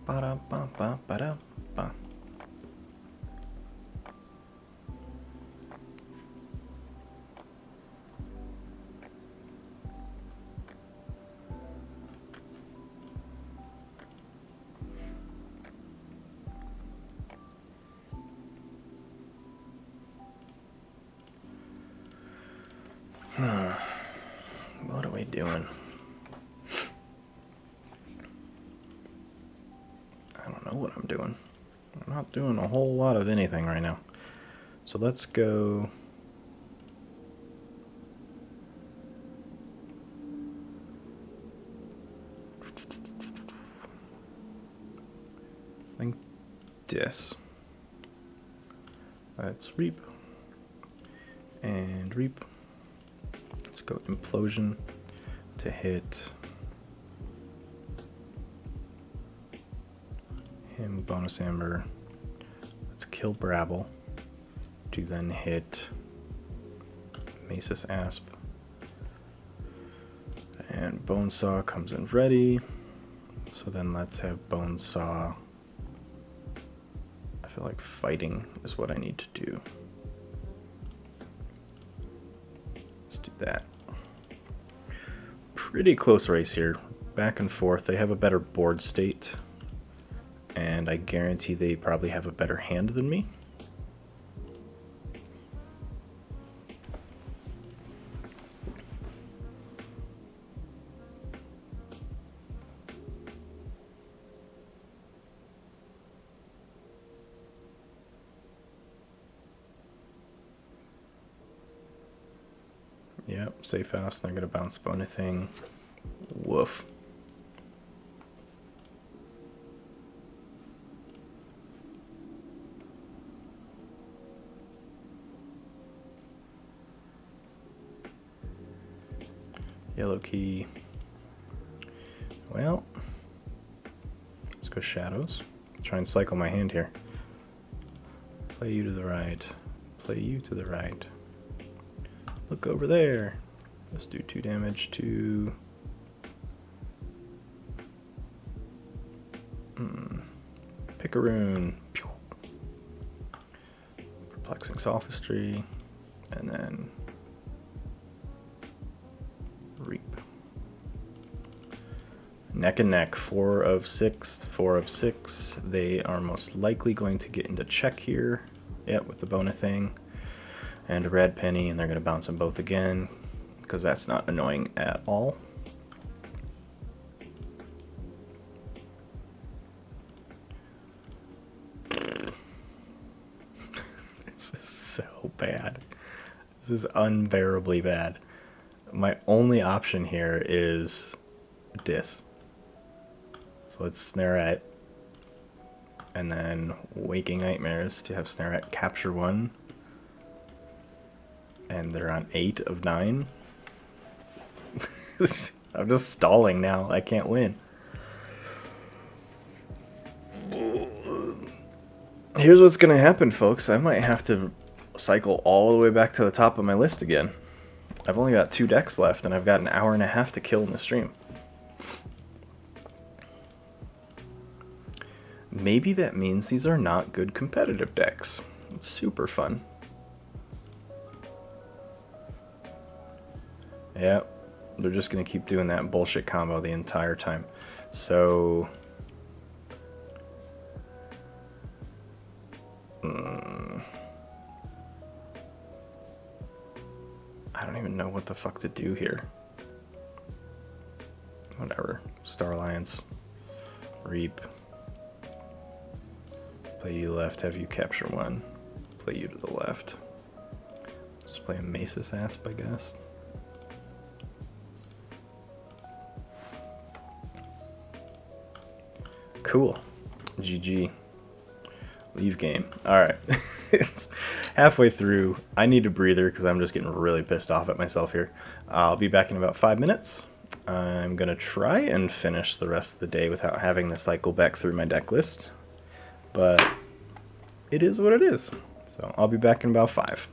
Ba-da-ba-ba-ba-da-ba. What are we doing? I don't know what I'm doing. I'm not doing a whole lot of anything right now. So let's go... I think this. Let's reap. And reap. Let's go Implosion to hit him, bonus Amber. Let's kill Brabble to then hit Mace's Asp. And Bonesaw comes in ready. So then let's have Bonesaw. I feel like fighting is what I need to do. Let's do that. Pretty close race here. Back and forth. They have a better board state. And I guarantee they probably have a better hand than me. safe house, and they're gonna bounce bone a thing. Woof. Yellow key. Well, let's go shadows. Try and cycle my hand here. Play you to the right. Play you to the right. Look over there. Let's do 2 damage to... Picaroon. Perplexing Sophistry. And then... Reap. Neck and neck. 4 of 6 to 4 of 6. They are most likely going to get into check here. Yep, with the Bona thing. And a red penny, and they're going to bounce them both again. Because that's not annoying at all. This is so bad. This is unbearably bad. My only option here is Dis. So let's Snare at, and then Waking Nightmares to have Snare at capture 1. And they're on 8 of 9. I'm just stalling now. I can't win. Here's what's going to happen, folks. I might have to cycle all the way back to the top of my list again. I've only got 2 decks left, and I've got an hour and a half to kill in the stream. Maybe that means these are not good competitive decks. It's super fun. Yep, they're just going to keep doing that bullshit combo the entire time. So... I don't even know what the fuck to do here. Whatever. Star Alliance. Reap. Play you left, have you capture 1. Play you to the left. Just play a Mace's Asp, I guess. Cool. GG. Leave game. Alright. It's halfway through. I need a breather because I'm just getting really pissed off at myself here. I'll be back in about 5 minutes. I'm going to try and finish the rest of the day without having to cycle back through my deck list. But it is what it is. So I'll be back in about 5.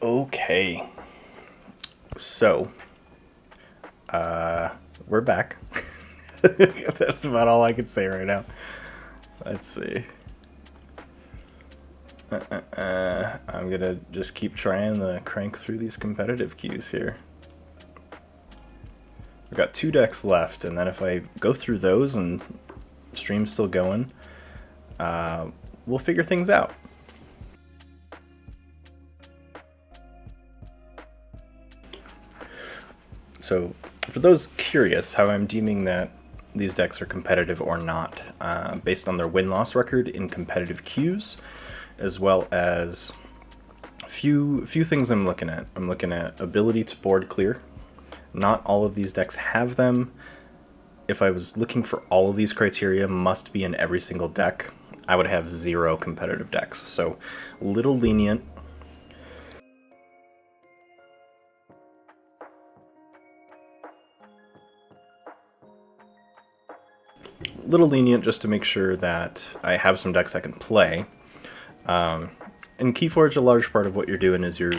Okay, so we're back. That's about all I can say right now. Let's see. I'm gonna just keep trying to crank through these competitive queues here. I've got 2 decks left, and then if I go through those and stream's still going, we'll figure things out. So, for those curious how I'm deeming that these decks are competitive or not, based on their win-loss record in competitive queues, as well as few things I'm looking at. I'm looking at ability to board clear. Not all of these decks have them. If I was looking for all of these criteria must be in every single deck, I would have 0 competitive decks. So, a little lenient. Just to make sure that I have some decks I can play. In Keyforge, a large part of what you're doing is you're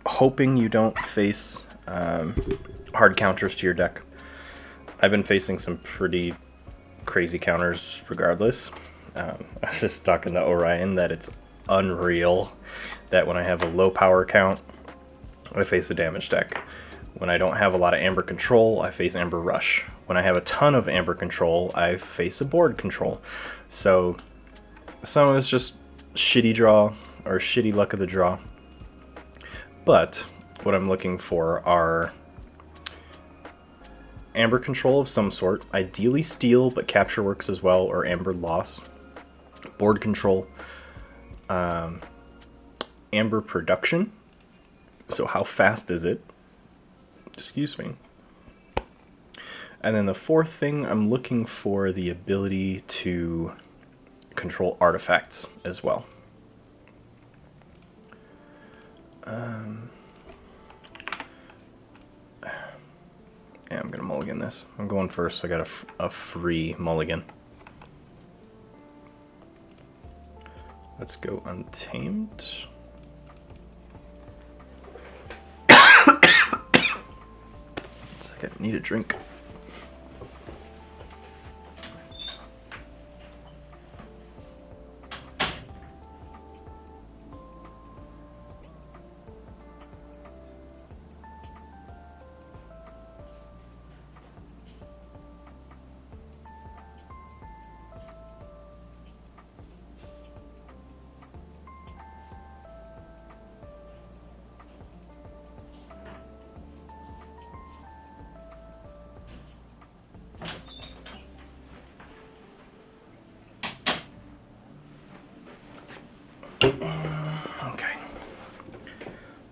hoping you don't face hard counters to your deck. I've been facing some pretty crazy counters regardless. I was just talking to Orion that it's unreal that when I have a low power count, I face a damage deck. When I don't have a lot of Amber Control, I face Amber Rush. When I have a ton of Amber Control, I face a board control. So some of it's just shitty draw or shitty luck of the draw. But what I'm looking for are Amber Control of some sort, ideally Steal, but Capture works as well, or Amber Loss. Board Control. Amber Production. So how fast is it? Excuse me. And then the 4th thing, I'm looking for the ability to control artifacts as well. Yeah, I'm gonna mulligan this. I'm going first, so I got a free mulligan. Let's go Untamed. Second, need a drink. Okay,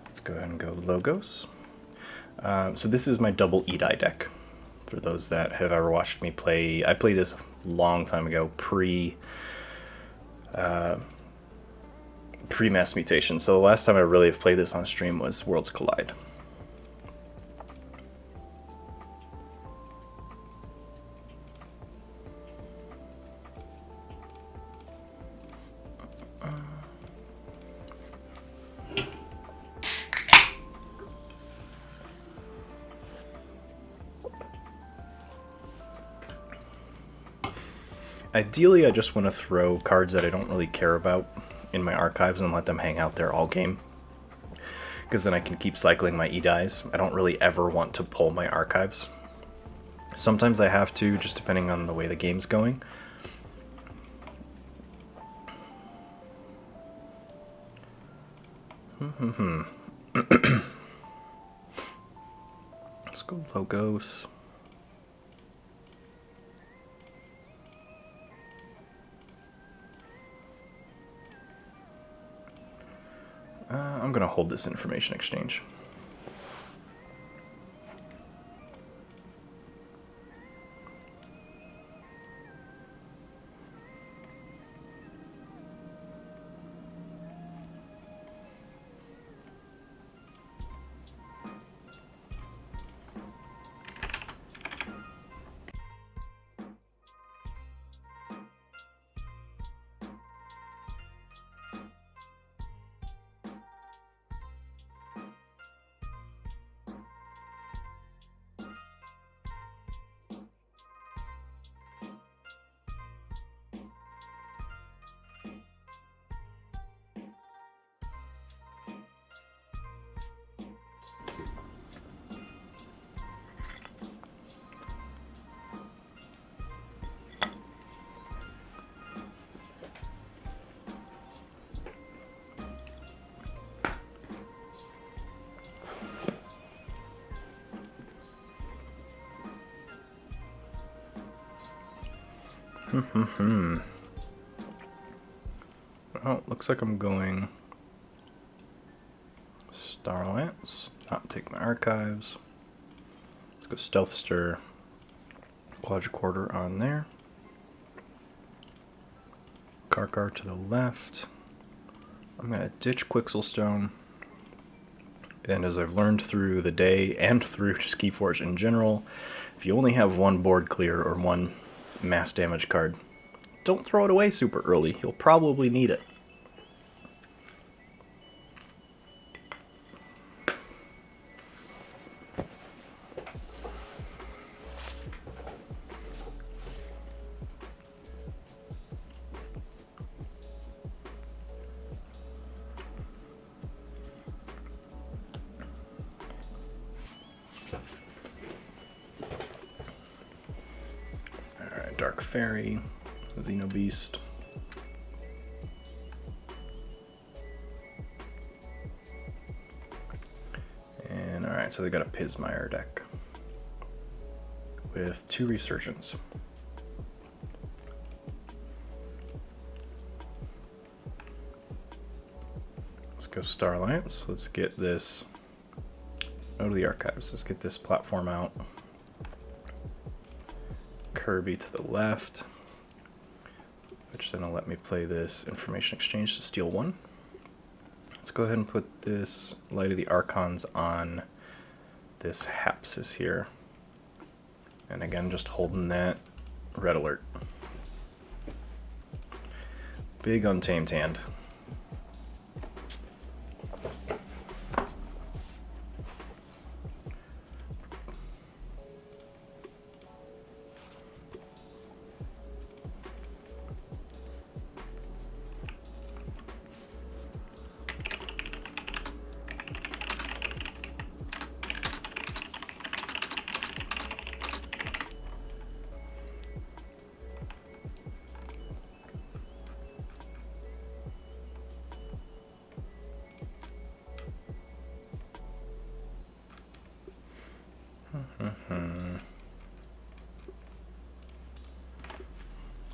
let's go ahead and go Logos. So this is my double E-Die deck. For those that have ever watched me play, I played this a long time ago, pre-mass mutation. So the last time I really have played this on stream was Worlds Collide. Ideally, I just want to throw cards that I don't really care about in my archives and let them hang out there all game. Because then I can keep cycling my E-Dies. I don't really ever want to pull my archives. Sometimes I have to, just depending on the way the game's going. Let's go Logos. I'm going to hold this information exchange. Well, looks like I'm going Starlance, not take my archives. Let's go Stealth Stir, Quadricorder on there. Karkar to the left. I'm going to ditch Quixelstone. And as I've learned through the day and through just Keyforge in general, if you only have one board clear or one mass damage card, don't throw it away super early. You'll probably need it. Alright, Dark Fairy, Xenobeast. And alright, so they got a Pismire deck with 2 Resurgence. Let's go Starlance. Let's get this. Go to the archives. Let's get this platform out. Kirby to the left, which then will let me play this Information Exchange to steal 1. Let's go ahead and put this Light of the Archons on this Hapsis here. And again, just holding that red alert. Big Untamed hand.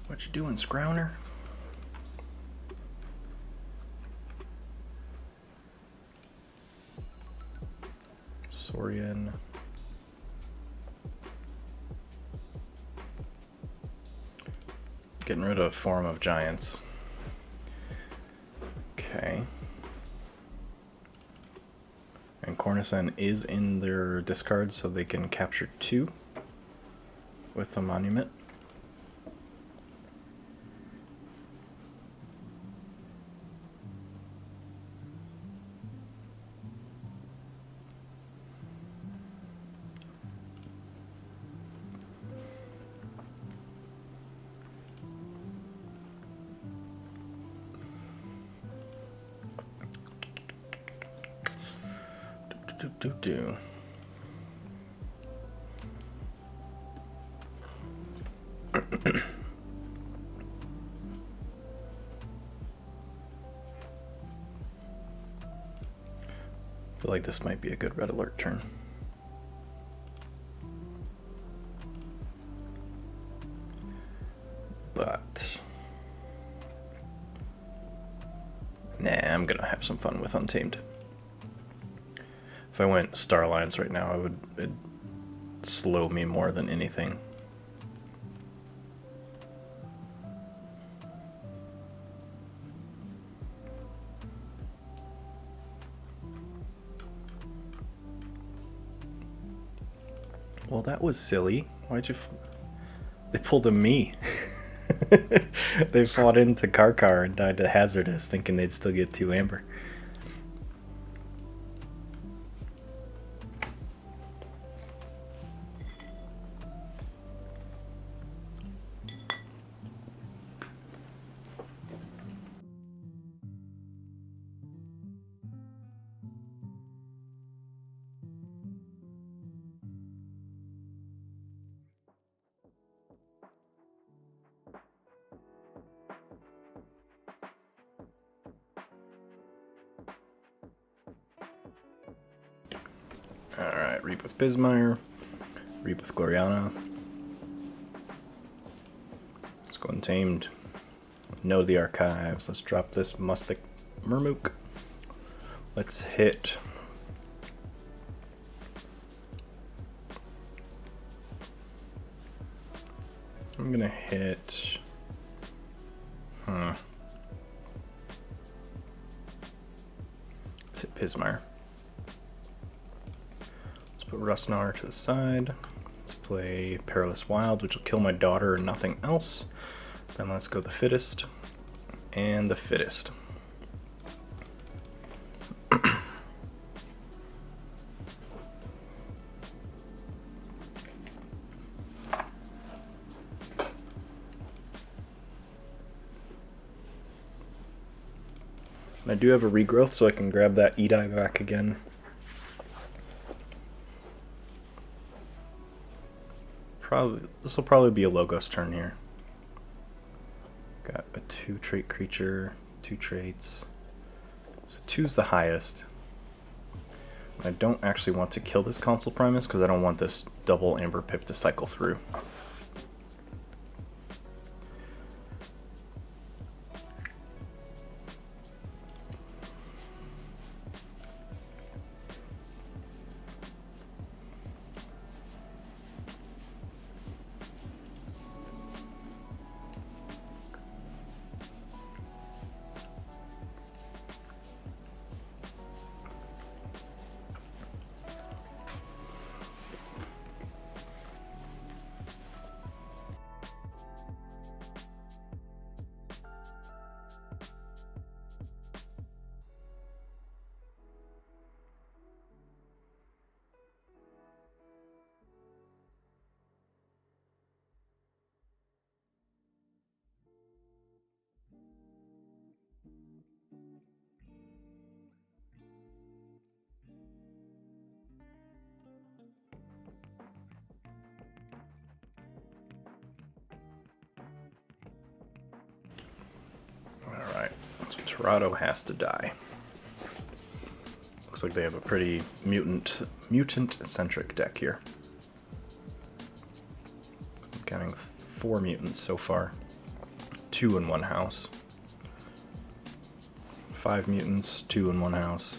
What you doing, Scrouner? Saurian. Getting rid of Forum of Giants. Okay. And Cornicen is in their discard, so they can capture 2 with the Monument. Do. Feel like this might be a good red alert turn. But nah, I'm gonna have some fun with Untamed. If I went Starlines right now, it'd slow me more than anything. Well, that was silly. Why'd you... They pulled a me. They fought into Karkar and died to Hazardous, thinking they'd still get 2 Amber. Alright, Reap with Pismire, Reap with Gloriana. Let's go Untamed. Know the archives. Let's drop this Mustic Murmook. Let's hit. I'm gonna hit. Let's hit Pismire. Let's put Rustnar to the side. Let's play Perilous Wild, which will kill my daughter and nothing else. Then let's go the Fittest and the Fittest. I do have a regrowth, so I can grab that Edai back again. This will probably be a Logos turn here. Got a 2-trait creature, 2 traits. So 2's the highest. I don't actually want to kill this Consul Primus because I don't want this double Amber Pip to cycle through. So Torado has to die. Looks like they have a pretty mutant-centric deck here. I'm counting 4 mutants so far. 2 in one house. 5 mutants, 2 in one house.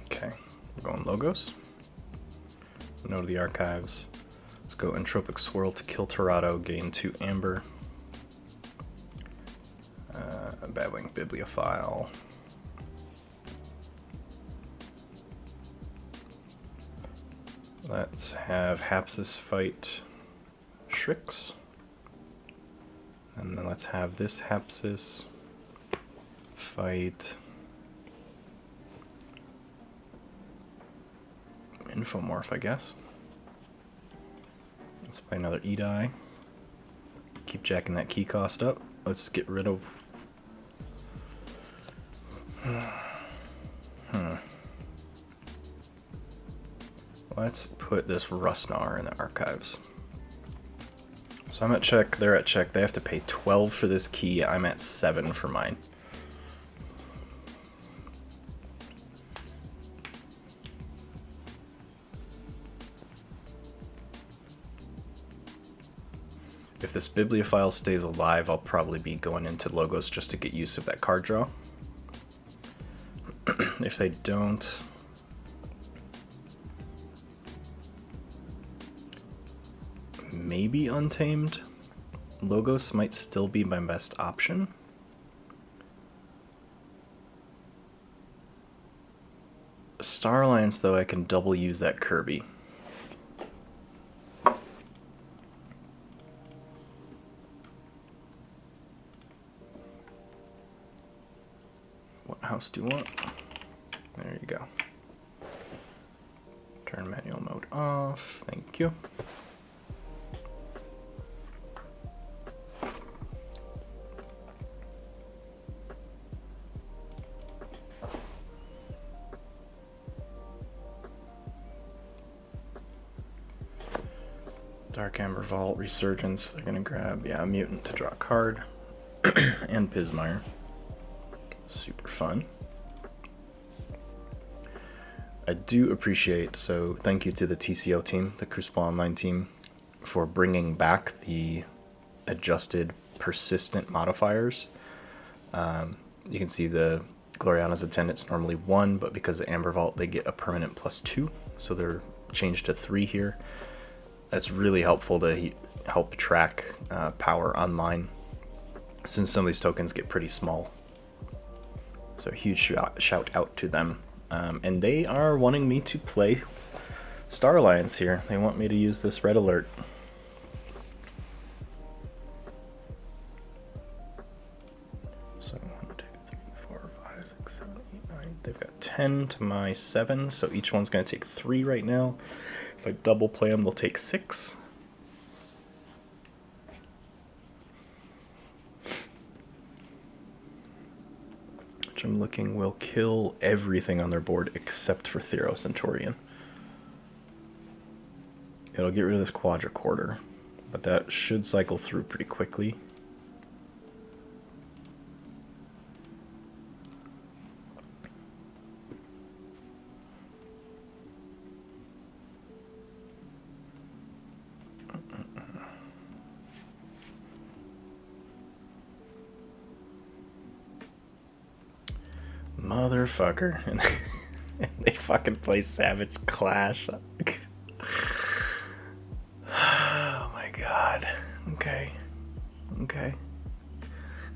Okay, we're going Logos. Know the archives. Go Entropic Swirl to kill Torado, gain 2 Amber. Badwing Bibliophile. Let's have Hapsis fight Shrix. And then let's have this Hapsis fight Infomorph, I guess. Let's play another Edai. Keep jacking that key cost up. Let's get rid of... Let's put this Rustnar in the archives. So I'm at check, they're at check. They have to pay 12 for this key. I'm at 7 for mine. If this Bibliophile stays alive, I'll probably be going into Logos just to get use of that card draw. If they don't... maybe Untamed. Logos might still be my best option. Star Alliance, though, I can double use that Kirby. What house do you want? There you go. Turn manual mode off. Thank you. Dark Amber Vault, Resurgence. They're gonna grab, yeah, a mutant to draw a card. And Pismire. Super fun. I do appreciate, so thank you to the TCO team, the Crucible Online team, for bringing back the adjusted persistent modifiers. You can see the Gloriana's attendance normally 1, but because of Amber Vault they get a permanent +2, so they're changed to 3 here. That's really helpful to help track power online, since some of these tokens get pretty small. So huge shout out to them. And they are wanting me to play Star Alliance here. They want me to use this red alert. So 1, 2, 3, 4, 5, 6, 7, 8, 9. They've got 10 to my 7, so each one's going to take 3 right now. If I double play them, they'll take 6. Which I'm looking will kill everything on their board except for Thero Centurion. It'll get rid of this quadricorder, but that should cycle through pretty quickly. Motherfucker. And they fucking play Savage Clash. Oh my god. Okay. Okay.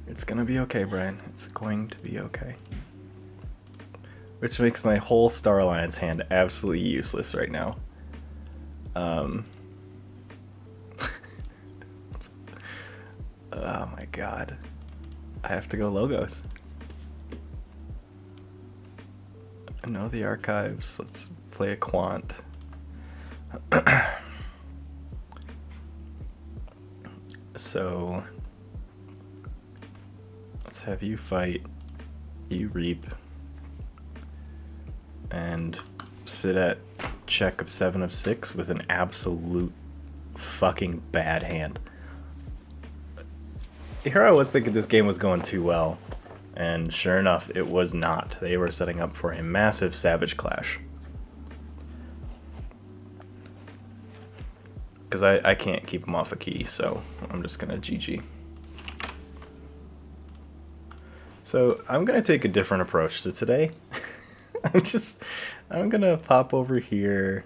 It's gonna be okay, Brian. It's going to be okay. Which makes my whole Star Alliance hand absolutely useless right now. Oh my god. I have to go Logos. I know the archives. Let's play a Quant. So let's have you fight, you reap, and sit at check of 7 of 6 with an absolute fucking bad hand. Here I was thinking this game was going too well. And sure enough, it was not. They were setting up for a massive Savage Clash. Because I can't keep them off a key, so I'm just going to GG. So I'm going to take a different approach to today. I'm going to pop over here.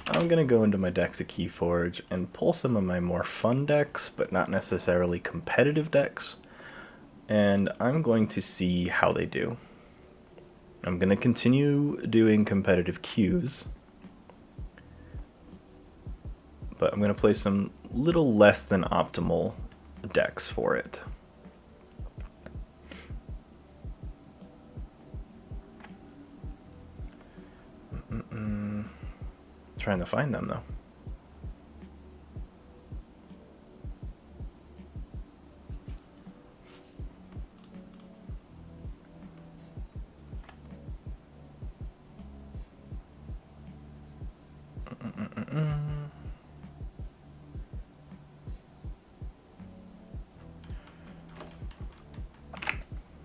I'm going to go into my decks of Keyforge and pull some of my more fun decks, but not necessarily competitive decks. And I'm going to see how they do. I'm going to continue doing competitive queues, but I'm going to play some little less than optimal decks for it. Trying to find them though.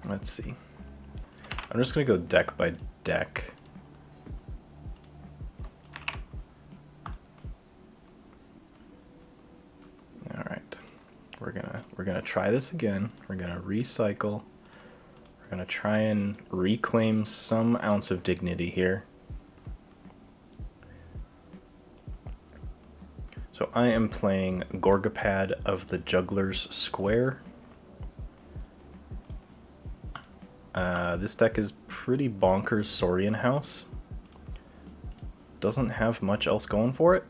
Let's see. I'm just going to go deck by deck. All right. We're going to try this again. We're going to recycle. We're going to try and reclaim some ounce of dignity here. So I am playing Gorgapad of the Juggler's Square. This deck is pretty bonkers Saurian House. Doesn't have much else going for it.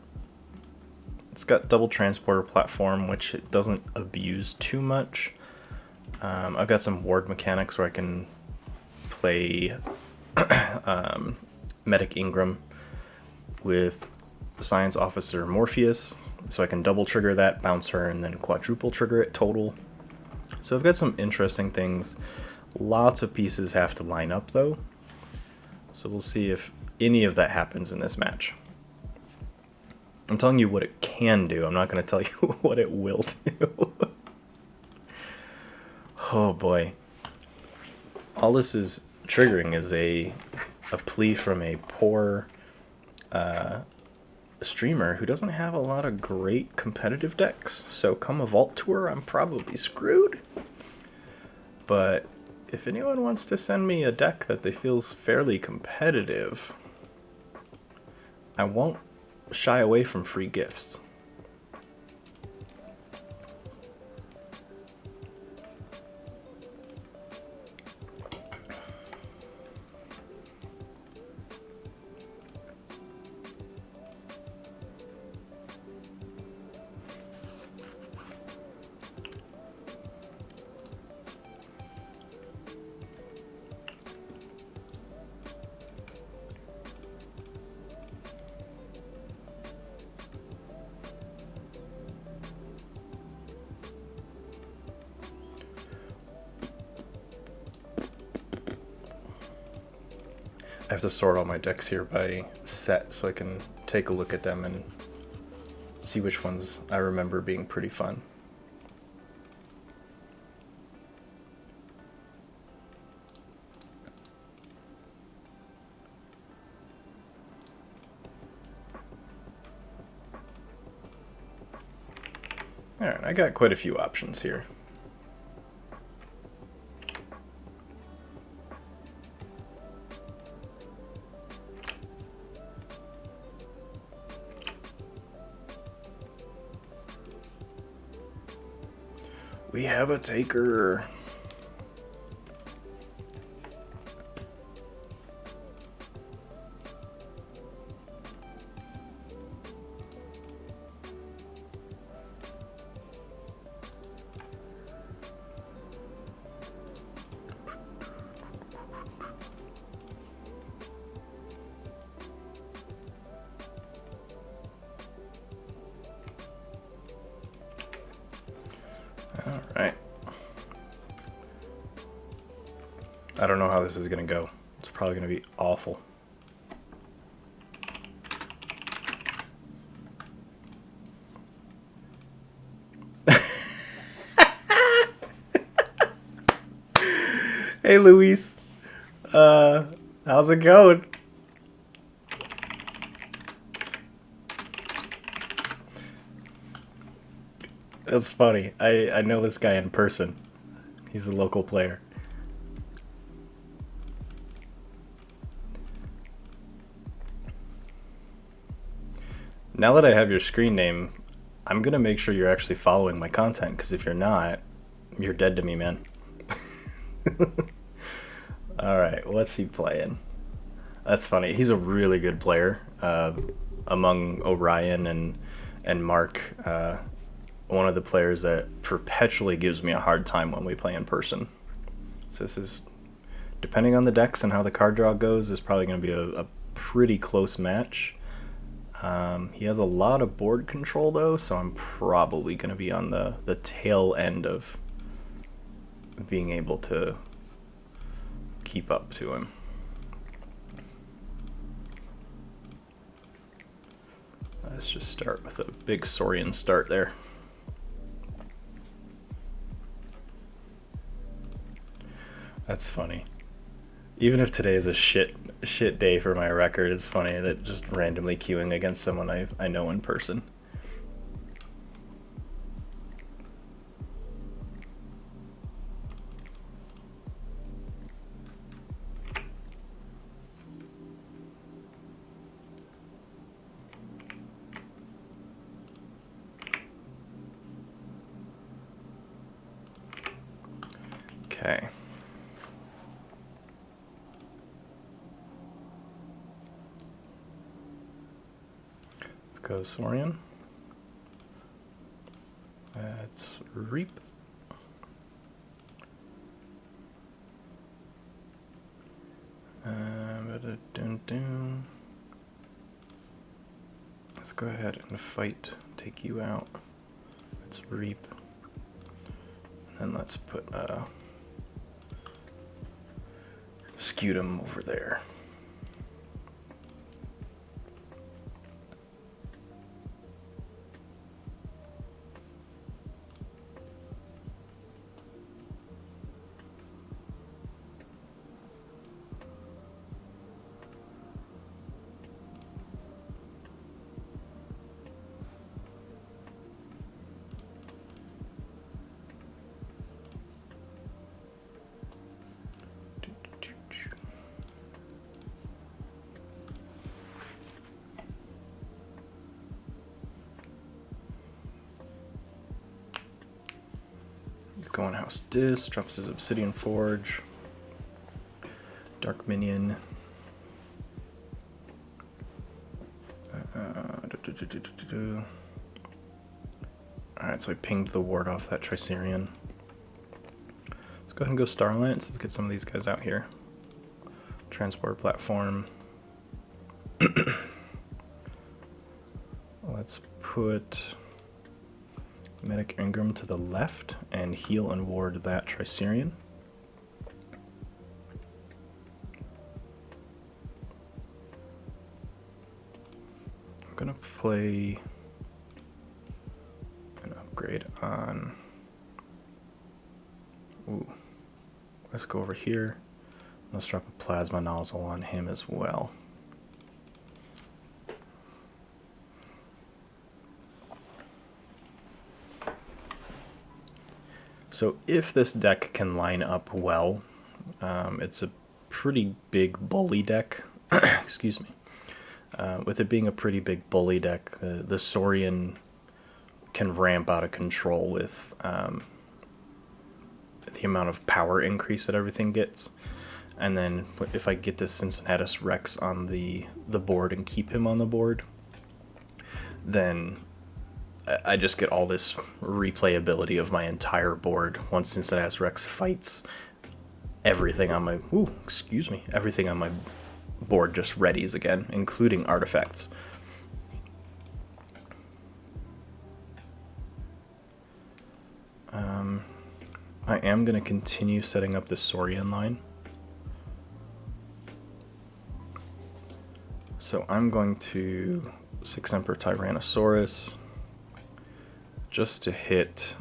It's got double transporter platform, which it doesn't abuse too much. I've got some ward mechanics where I can play Medic Ingram with Science Officer Morpheus, so I can double trigger that, bounce her, and then quadruple trigger it total. So I've got some interesting things. Lots of pieces have to line up though, so we'll see if any of that happens in this match. I'm telling you what it can do, I'm not going to tell you what it will do. Oh boy. All this is triggering is a a plea from a poor streamer who doesn't have a lot of great competitive decks. So come a Vault Tour, I'm probably screwed. But if anyone wants to send me a deck that they feels fairly competitive, I won't shy away from free gifts. I have to sort all my decks here by set so I can take a look at them and see which ones I remember being pretty fun. Alright, I got quite a few options here. We have a taker. All right. I don't know how this is going to go. It's probably going to be awful. Hey, Luis. How's it going? That's funny. I know this guy in person. He's a local player. Now that I have your screen name, I'm gonna make sure you're actually following my content, because if you're not, you're dead to me, man. Alright, what's he playing? That's funny. He's a really good player. Among Orion and Mark, one of the players that perpetually gives me a hard time when we play in person. So this is, depending on the decks and how the card draw goes, is probably going to be a pretty close match. He has a lot of board control though, so I'm probably going to be on the tail end of being able to keep up to him. Let's just start with a big Saurian start there. That's funny. Even if today is a shit day for my record, it's funny that just randomly queuing against someone I know in person. Okay. Let's go Saurian. Let's reap. Let's go ahead and fight, take you out. Let's reap. And let's put Scutum over there. Going House Dis, drops his Obsidian Forge. Dark Minion. Alright, so I pinged the ward off that Tricerian. Let's go ahead and go Star Alliance. Let's get some of these guys out here. Transport platform. Let's put Medic Ingram to the left and heal and ward that Tricerian. I'm gonna play an upgrade on. Ooh, let's go over here. Let's drop a plasma nozzle on him as well. So if this deck can line up well, it's a pretty big bully deck. Excuse me. With it being a pretty big bully deck, the Saurian can ramp out of control with the amount of power increase that everything gets. And then if I get this Cincinnatus Rex on the board and keep him on the board, then I just get all this replayability of my entire board. Once Cincinnatus Rex fights, everything on my everything on my board just readies again, including artifacts. I am going to continue setting up the Saurian line. So I'm going to 6 Emperor Tyrannosaurus just to hit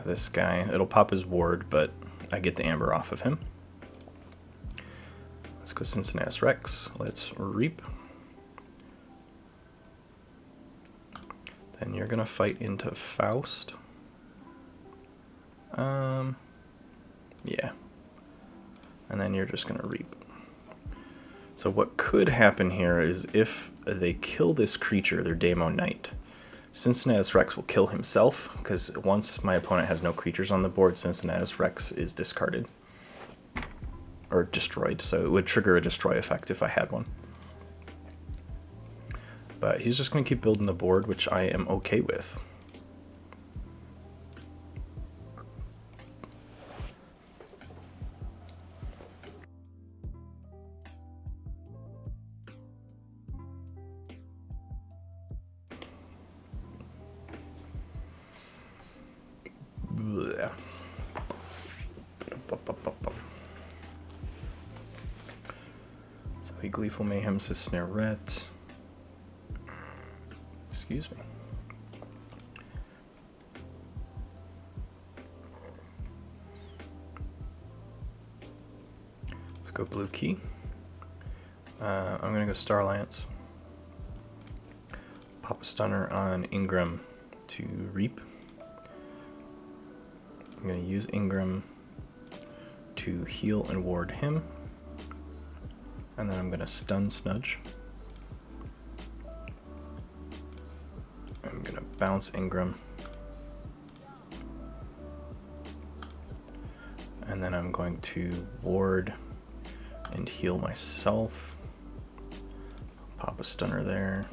this guy. It'll pop his ward, but I get the amber off of him. Let's go Cincinnatus Rex. Let's reap. Then you're gonna fight into Faust. Yeah. And then you're just gonna reap. So what could happen here is if they kill this creature, their Demo Knight, Cincinnatus Rex will kill himself, because once my opponent has no creatures on the board, Cincinnatus Rex is discarded. Or destroyed, so it would trigger a destroy effect if I had one. But he's just going to keep building the board, which I am okay with. Blech. So he Gleeful Mayhem's his Snarette. Excuse me. Let's go Blue Key. I'm going to go Star Alliance. Pop a stunner on Ingram to reap. I'm going to use Ingram to heal and ward him. And then I'm going to stun Snudge. I'm going to bounce Ingram. And then I'm going to ward and heal myself. Pop a stunner there.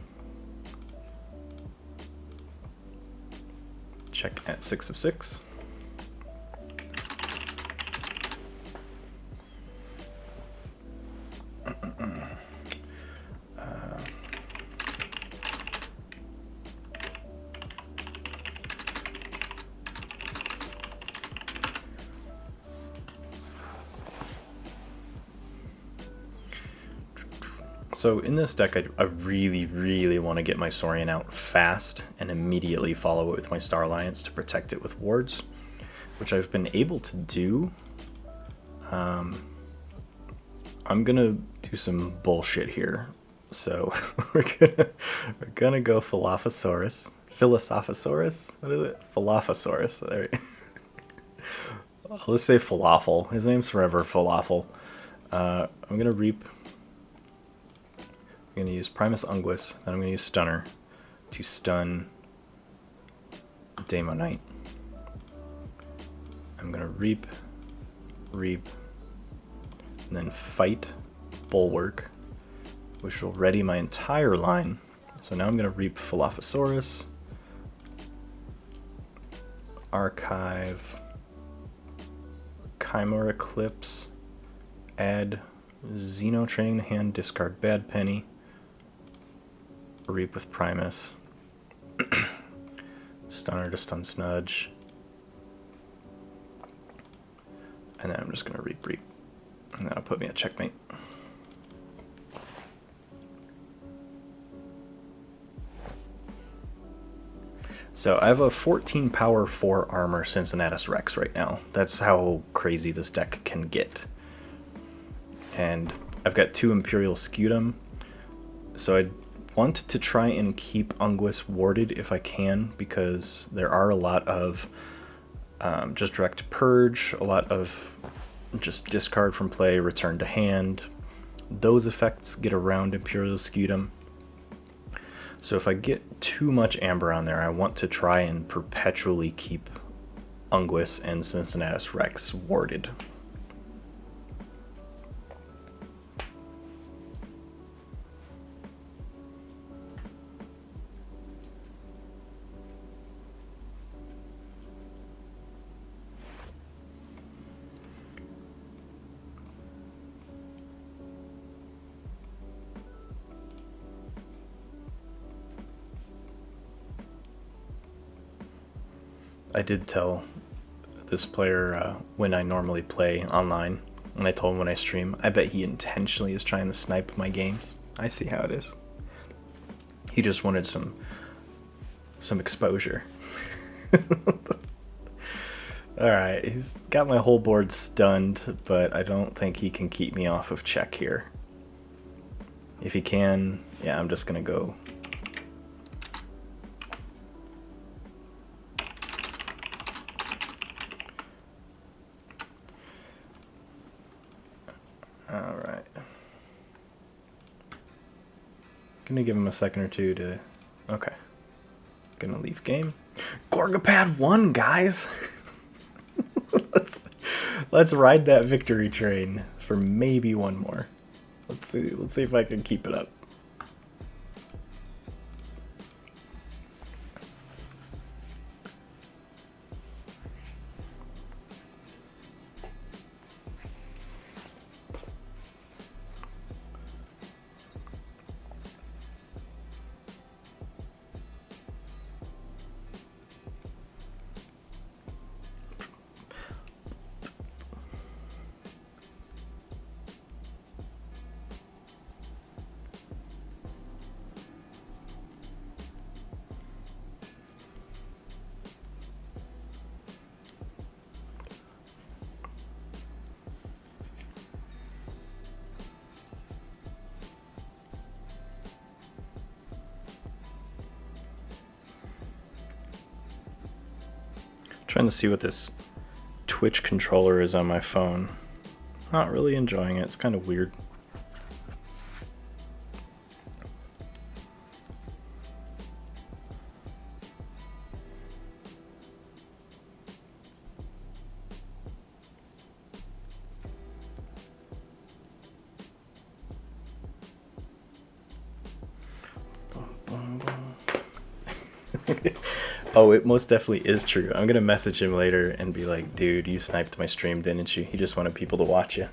Check at 6 of 6. So in this deck, I really want to get my Saurian out fast and immediately follow it with my Star Alliance to protect it with wards, which I've been able to do. I'm gonna do some bullshit here, so we're gonna go Philosophosaurus. What is it? Philosophosaurus. There. Let's say Falafel. His name's forever Falafel. I'm gonna reap. I'm going to use Primus Unguis, then I'm going to use Stunner to stun Daemonite. I'm gonna reap, and then fight Bulwark, which will ready my entire line. So now I'm gonna reap Philophosaurus, Archive, Chimera Eclipse, add Xeno Training Hand, discard Bad Penny, reap with Primus, Stunner to stun Snudge, and then I'm just gonna reap, and that'll put me at checkmate. So I have a 14 power 4 armor Cincinnatus Rex right now. That's how crazy this deck can get. And I've got 2 Imperial Scutum, so I want to try and keep Unguis warded if I can, because there are a lot of just direct purge, a lot of just discard from play, return to hand. Those effects get around Imperial Scutum. So if I get too much Amber on there, I want to try and perpetually keep Unguis and Cincinnatus Rex warded. I did tell this player when I normally play online, and I told him when I stream, I bet he intentionally is trying to snipe my games. I see how it is. He just wanted some exposure. Alright, he's got my whole board stunned, but I don't think he can keep me off of check here. If he can, yeah, I'm just gonna go. Alright. Gonna give him a second or two to... Okay. Gonna leave game. Gorgapad won, guys! Let's ride that victory train for maybe one more. Let's see if I can keep it up. Trying to see what this Twitch controller is on my phone. Not really enjoying it. It's kind of weird. Oh, it most definitely is true. I'm gonna message him later and be like, dude, you sniped my stream, didn't you? He just wanted people to watch you.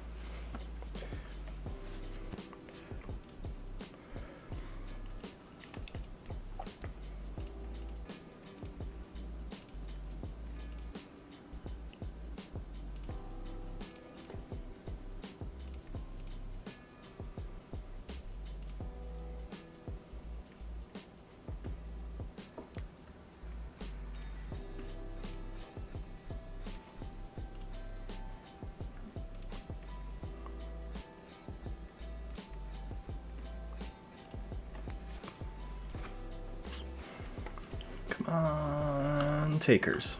Come on, takers.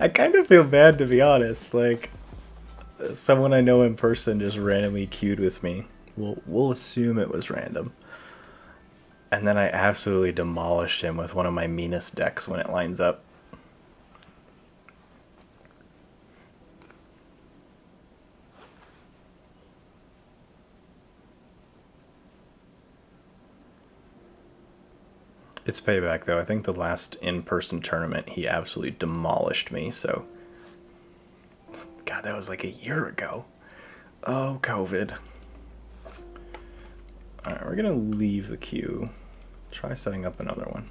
I kind of feel bad, to be honest. Like, someone I know in person just randomly queued with me. We'll assume it was random. And then I absolutely demolished him with one of my meanest decks when it lines up. It's payback, though. I think the last in-person tournament, he absolutely demolished me, so... God, that was like a year ago. Oh, COVID. Alright, we're gonna leave the queue. Try setting up another one.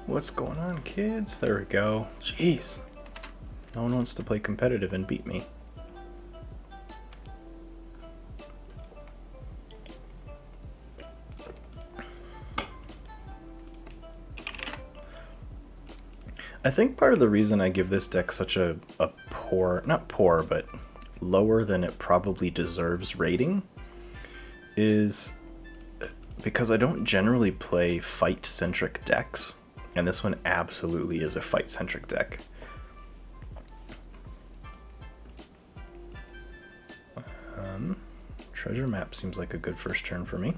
What's going on, kids? There we go. Jeez. No one wants to play competitive and beat me. I think part of the reason I give this deck such a poor, not poor, but lower than it probably deserves rating is because I don't generally play fight-centric decks. And this one absolutely is a fight-centric deck. Treasure map seems like a good first turn for me.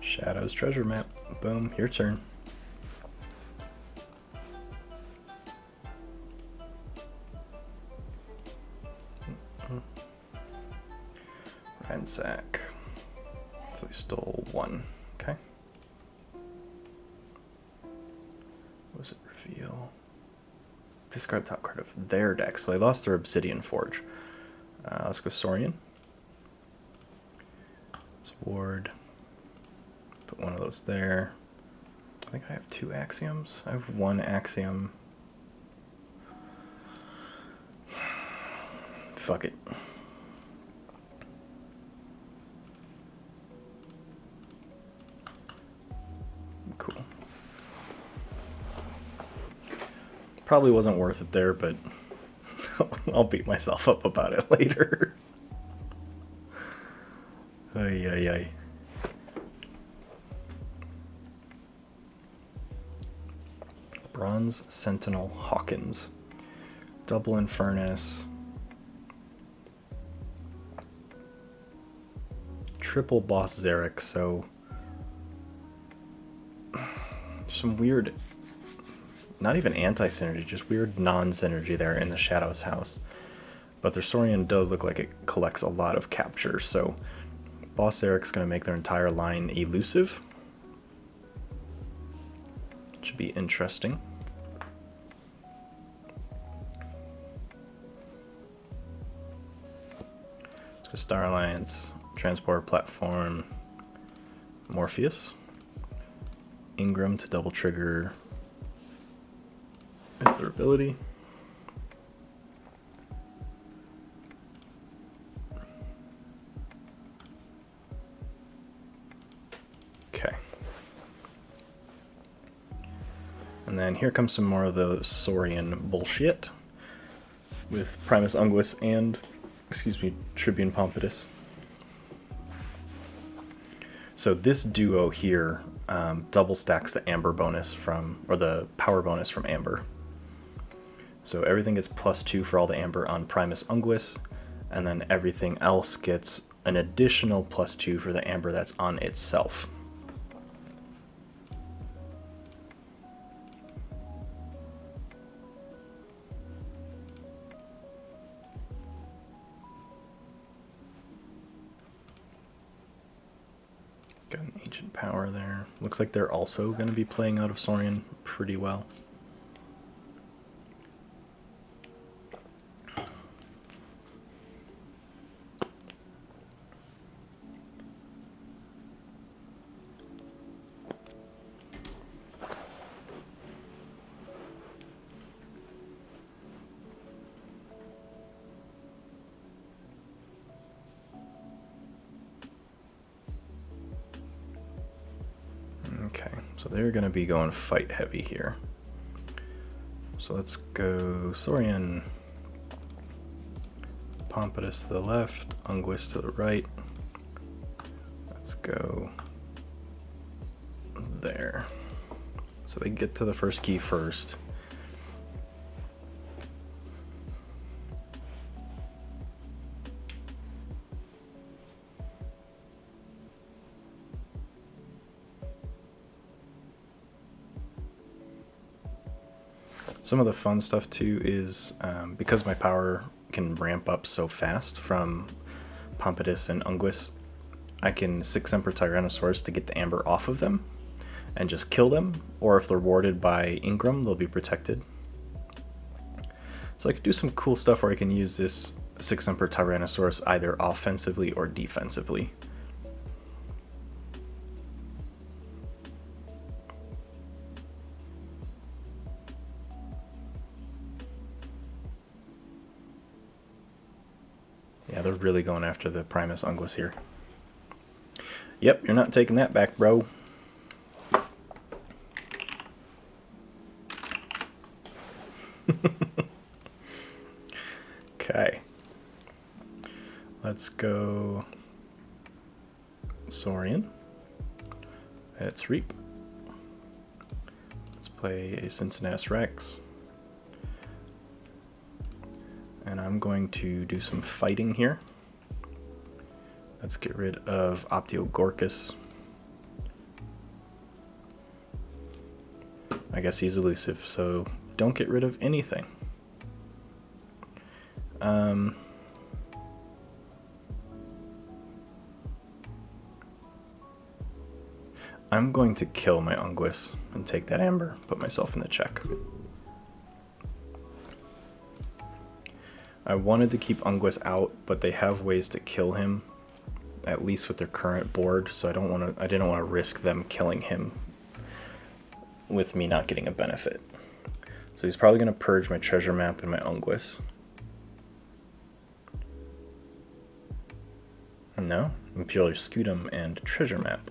Shadows treasure map. Boom, your turn. Ransack. So they stole one. Okay. What was it? Reveal. Discard top card of their deck. So they lost their Obsidian Forge. Let's go Saurian. Sword. Put one of those there. I think I have 2 axioms. I have 1 axiom. Fuck it. Cool. Probably wasn't worth it there, but I'll beat myself up about it later. Ay, ay, ay. Bronze Sentinel Hawkins. Double Infernus. Triple Boss Zarek, so... some weird... not even anti-synergy, just weird non-synergy there in the Shadows house. But their Saurian does look like it collects a lot of capture, so... Boss Zarek's going to make their entire line elusive. Should be interesting. Let's go Star Alliance, Transport Platform, Morpheus, Ingram to double trigger their ability. Okay. And then here comes some more of the Saurian bullshit with Primus Unguis and, excuse me, Tribune Pompatus. So this duo here double stacks the Amber bonus from, or the power bonus from Amber. So everything gets +2 for all the Amber on Primus Unguis, and then everything else gets an additional +2 for the Amber that's on itself. Got an Ancient Power there. Looks like they're also going to be playing out of Saurian pretty well. So they're going to be going fight heavy here. So let's go Saurian. Pompatus to the left, Unguis to the right. Let's go there. So they get to the first key first. Some of the fun stuff too is because my power can ramp up so fast from Pompatus and Unguis, I can Six Emperor Tyrannosaurus to get the amber off of them and just kill them, or if they're warded by Ingram, they'll be protected. So I could do some cool stuff where I can use this Six Emperor Tyrannosaurus either offensively or defensively. Yeah, they're really going after the Primus Unguis here. Yep, you're not taking that back, bro. Okay. Let's go Saurian. Let's Reap. Let's play a Cincinnatus Rex. And I'm going to do some fighting here. Let's get rid of Optiogorcus. I guess he's elusive, so don't get rid of anything. I'm going to kill my Unguis and take that amber, put myself in the check. I wanted to keep Unguis out, but they have ways to kill him, at least with their current board, so I didn't want to risk them killing him with me not getting a benefit. So he's probably going to purge my treasure map and my Unguis. No, Imperial Scutum and treasure map.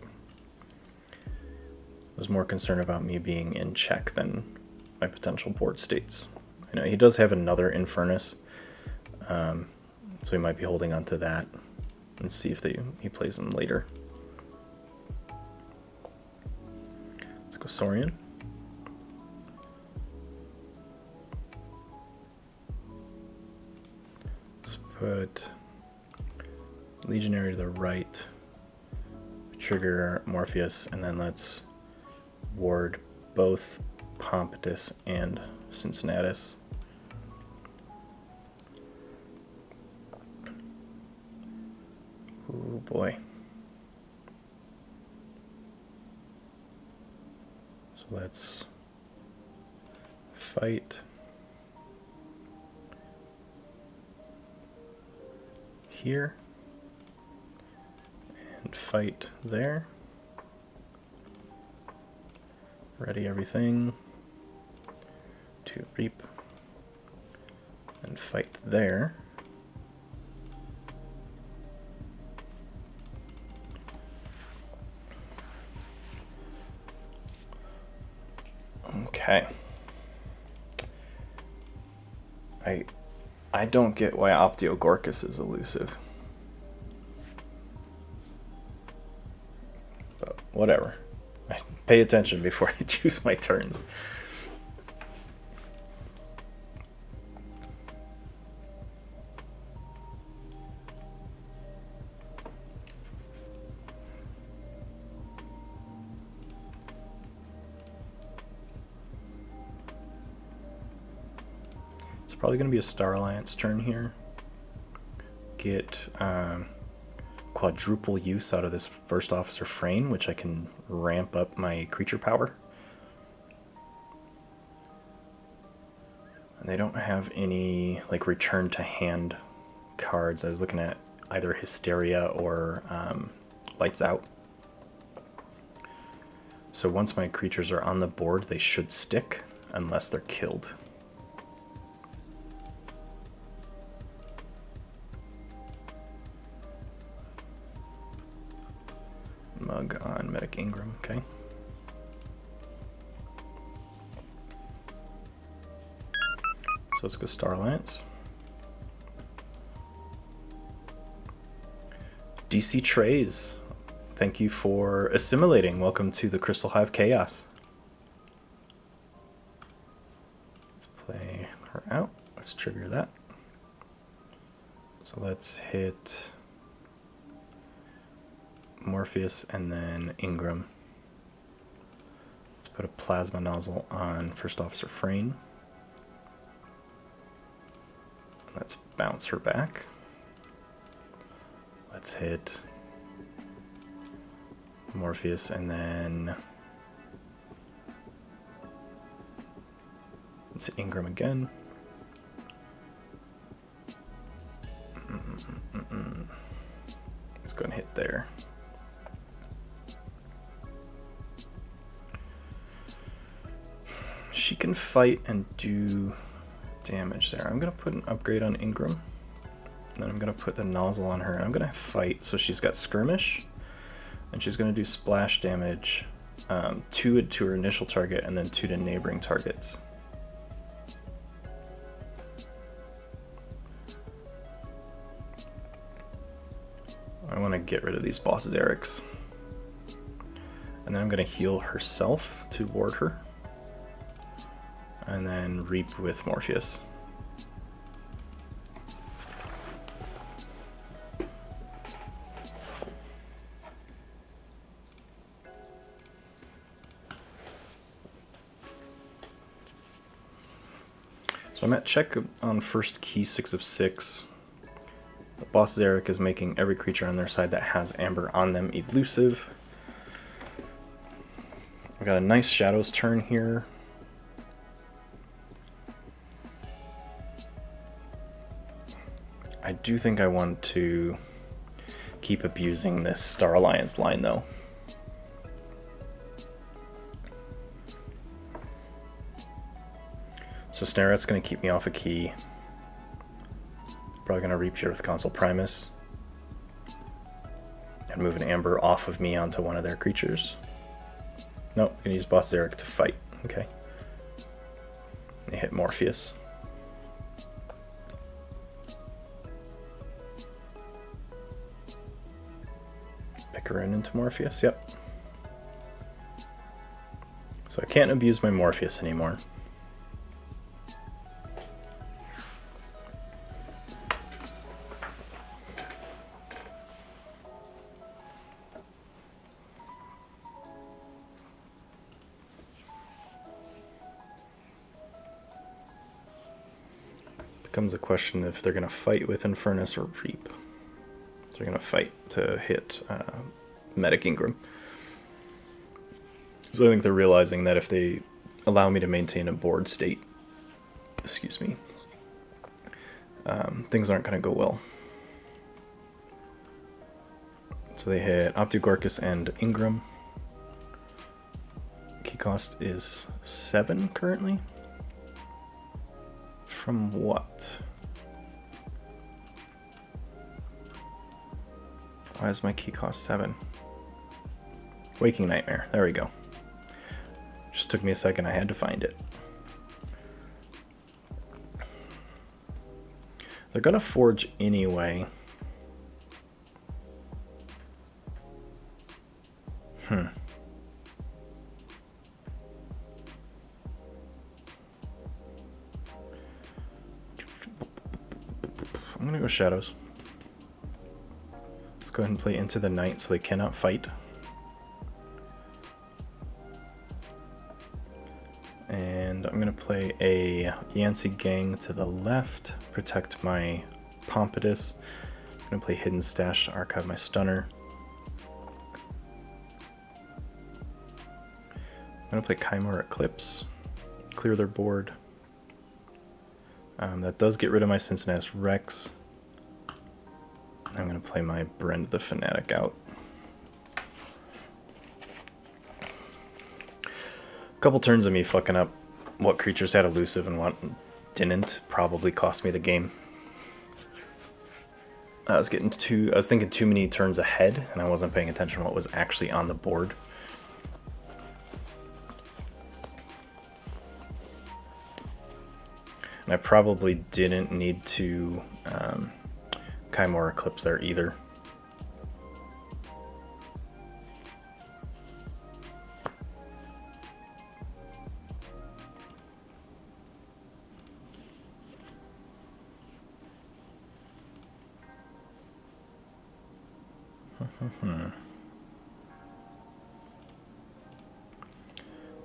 I was more concerned about me being in check than my potential board states. I know he does have another Infernus, so he might be holding on to that and see if he plays them later. Let's go Saurian. Let's put Legionary to the right, trigger Morpheus, and then let's ward both Pompatus and Cincinnatus. Oh boy. So let's fight here and fight there. Ready everything to Reap and fight there. Okay. I don't get why Optiogorcus is elusive. But whatever. I pay attention before I choose my turns. It's probably going to be a Star Alliance turn here. Get quadruple use out of this First Officer Frayne, which I can ramp up my creature power. And they don't have any like return to hand cards. I was looking at either Hysteria or Lights Out. So once my creatures are on the board, they should stick unless they're killed. Mug on Medic Ingram, okay. let's go Star Alliance. DC Trays, thank you for assimilating. Welcome to the Crystal Hive Chaos. Let's play her out. Let's trigger that. So let's hit Morpheus and then Ingram. Let's put a plasma nozzle on First Officer Frayne. Let's bounce her back. Let's hit Morpheus and then let's hit Ingram again. Let's go and hit there. She can fight and do damage there. I'm going to put an upgrade on Ingram. And then I'm going to put the nozzle on her. And I'm going to fight, so she's got skirmish. And she's going to do splash damage, 2 to her initial target and then 2 to neighboring targets. I want to get rid of these boss Zerix. And then I'm going to heal herself to ward her. And then reap with Morpheus. So I'm at check on first key 6 of 6. Boss Zarek is making every creature on their side that has Amber on them elusive. I've got a nice Shadows turn here. I do think I want to keep abusing this Star Alliance line though. So Snaret's going to keep me off a key. Probably going to reap here with Consul Primus. And move an Amber off of me onto one of their creatures. Nope, going to use Boss Zarek to fight. Okay. They hit Morpheus. Pick her into Morpheus, yep. So I can't abuse my Morpheus anymore. Becomes a question if they're going to fight with Infernus or Reap. So they're going to fight to hit Medic Ingram. So I think they're realizing that if they allow me to maintain a board state, excuse me, things aren't going to go well. So they hit Optigorkus and Ingram. Key cost is 7 currently. From what? Why is my key cost 7? Waking Nightmare. There we go. Just took me a second. I had to find it. They're gonna forge anyway. I'm gonna go Shadows. Let's go ahead and play Into the Night so they cannot fight. And I'm gonna play a Yancey Gang to the left, protect my Pompatus. I'm gonna play Hidden Stash to archive my Stunner. I'm gonna play Kymor Eclipse, clear their board. That does get rid of my Cincinnatus Rex. I'm going to play my Brend the Fanatic out. A couple turns of me fucking up what creatures had elusive and what didn't probably cost me the game. I was thinking too many turns ahead, and I wasn't paying attention to what was actually on the board. And I probably didn't need to Chimera Eclipse there either.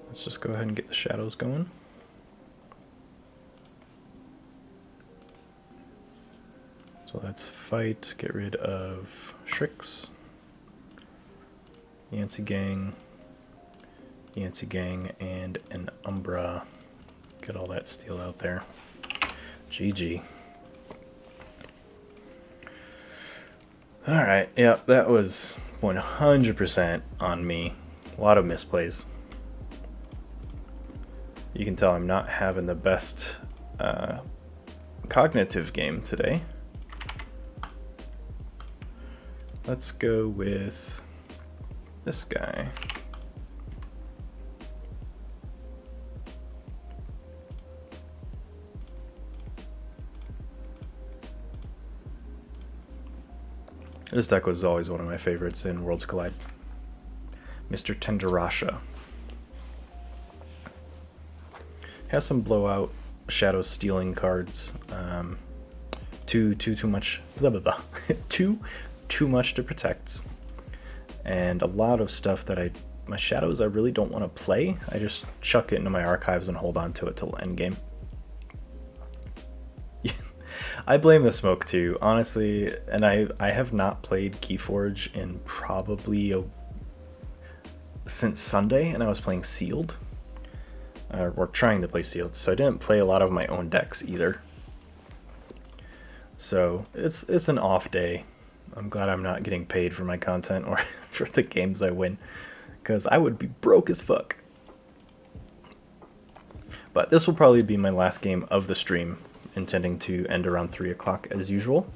Let's just go ahead and get the shadows going. So let's fight, get rid of Shrix, Yancey Gang, and an Umbra. Get all that steel out there. GG. Alright, yep, that was 100% on me. A lot of misplays. You can tell I'm not having the best cognitive game today. Let's go with this guy. This deck was always one of my favorites in Worlds Collide. Mr. Tenderasha. Has some blowout shadow stealing cards. Too much blah blah blah. too much to protect. And a lot of stuff that my shadows I really don't want to play. I just chuck it into my archives and hold on to it till endgame. I blame the smoke too, honestly, and I have not played Keyforge in probably since Sunday, and I was playing Sealed. Or trying to play Sealed, so I didn't play a lot of my own decks either. So it's an off day. I'm glad I'm not getting paid for my content or for the games I win, because I would be broke as fuck. But this will probably be my last game of the stream, intending to end around 3 o'clock as usual.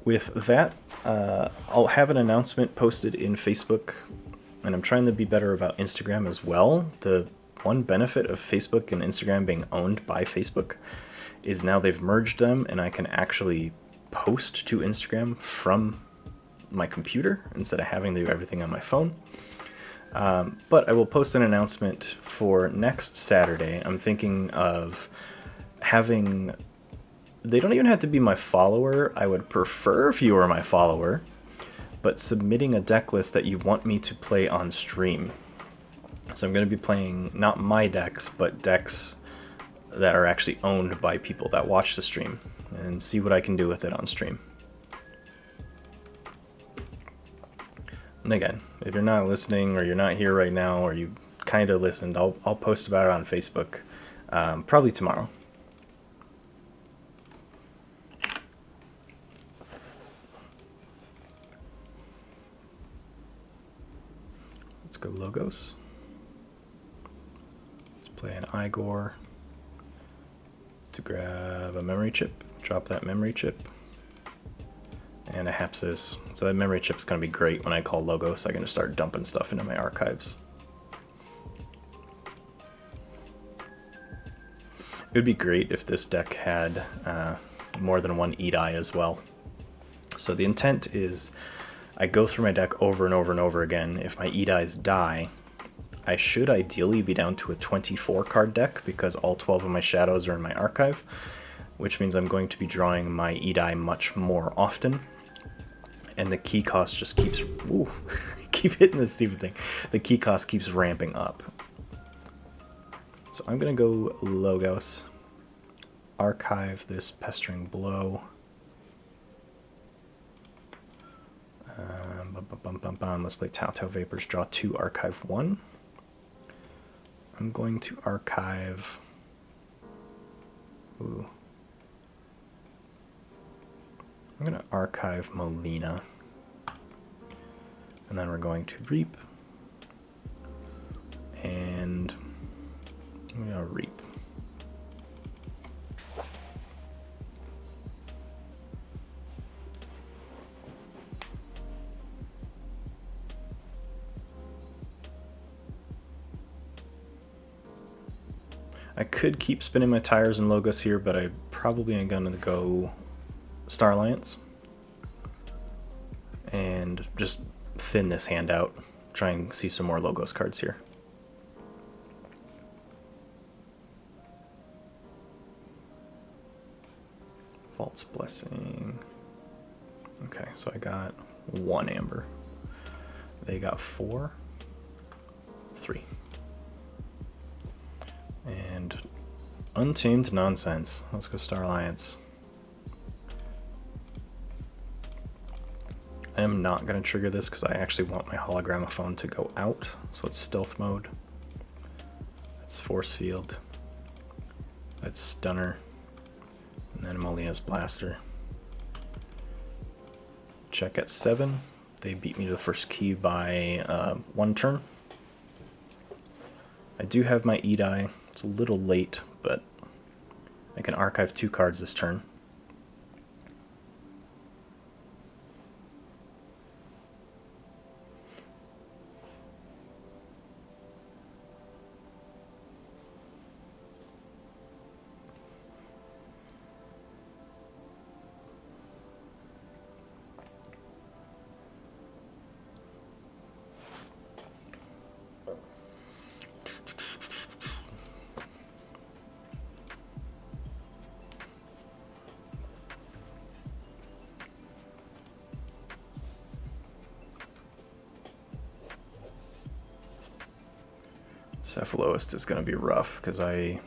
With that, I'll have an announcement posted in Facebook, and I'm trying to be better about Instagram as well. The one benefit of Facebook and Instagram being owned by Facebook is now they've merged them, and I can actually post to Instagram from my computer instead of having to do everything on my phone. But I will post an announcement for next Saturday. I'm thinking of having, they don't even have to be my follower. I would prefer if you were my follower, but submitting a deck list that you want me to play on stream. So I'm going to be playing not my decks, but decks that are actually owned by people that watch the stream, and see what I can do with it on stream. And again, if you're not listening, or you're not here right now, or you kind of listened, I'll post about it on Facebook probably tomorrow. Let's go Logos. Let's play an Igor to grab a memory chip, drop that memory chip, and a Hapsis. So that memory chip's going to be great when I call Logos. I'm going to start dumping stuff into my archives. It would be great if this deck had more than one Edai as well. So the intent is I go through my deck over and over and over again. If my Edais die, I should ideally be down to a 24 card deck because all 12 of my shadows are in my archive, which means I'm going to be drawing my Edai much more often. And the key cost just keeps, ooh, keep hitting this stupid thing. The key cost keeps ramping up. So I'm going to go Logos, archive this Pestering Blow. Let's play Tautau Vapors, draw 2, archive 1. I'm going to archive, ooh. I'm going to archive Molina, and then we're going to Reap, and I'm going to Reap. I could keep spinning my tires and logos here, but I probably am going to go Star Alliance and just thin this hand out. Try and see some more logos cards here. False Blessing. Okay, so I got 1 amber. They got 4. 3. And Untamed Nonsense. Let's go Star Alliance. I am not going to trigger this because I actually want my hologramophone to go out. So it's stealth mode. That's force field. That's stunner. And then Molina's blaster. Check at 7. They beat me to the first key by 1 turn. I do have my E-Die. It's a little late, but I can archive 2 cards this turn. Cephaloist is going to be rough because I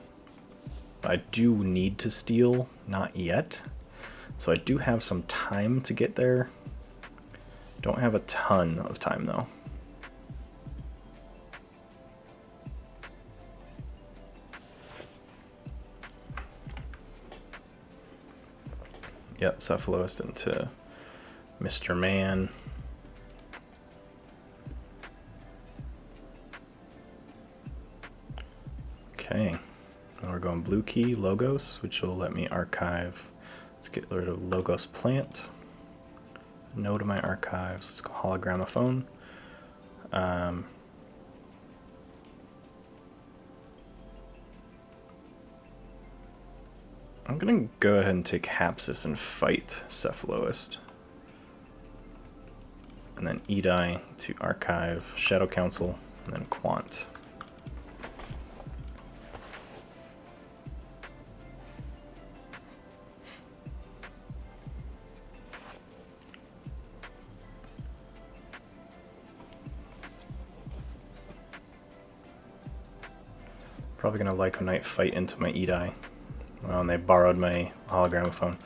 do need to steal, not yet. So I do have some time to get there. Don't have a ton of time though. Yep, Cephaloist into Mr. Man. Okay, now we're going blue key, Logos, which will let me archive. Let's get rid of Logos Plant. No to my archives. Let's go Hologramophone. I'm going to go ahead and take Hapsis and fight Cephaloist. And then E-Die to archive Shadow Council, and then Quant. Probably gonna Lyco Knight fight into my E-Die. Well, and they borrowed my hologramophone.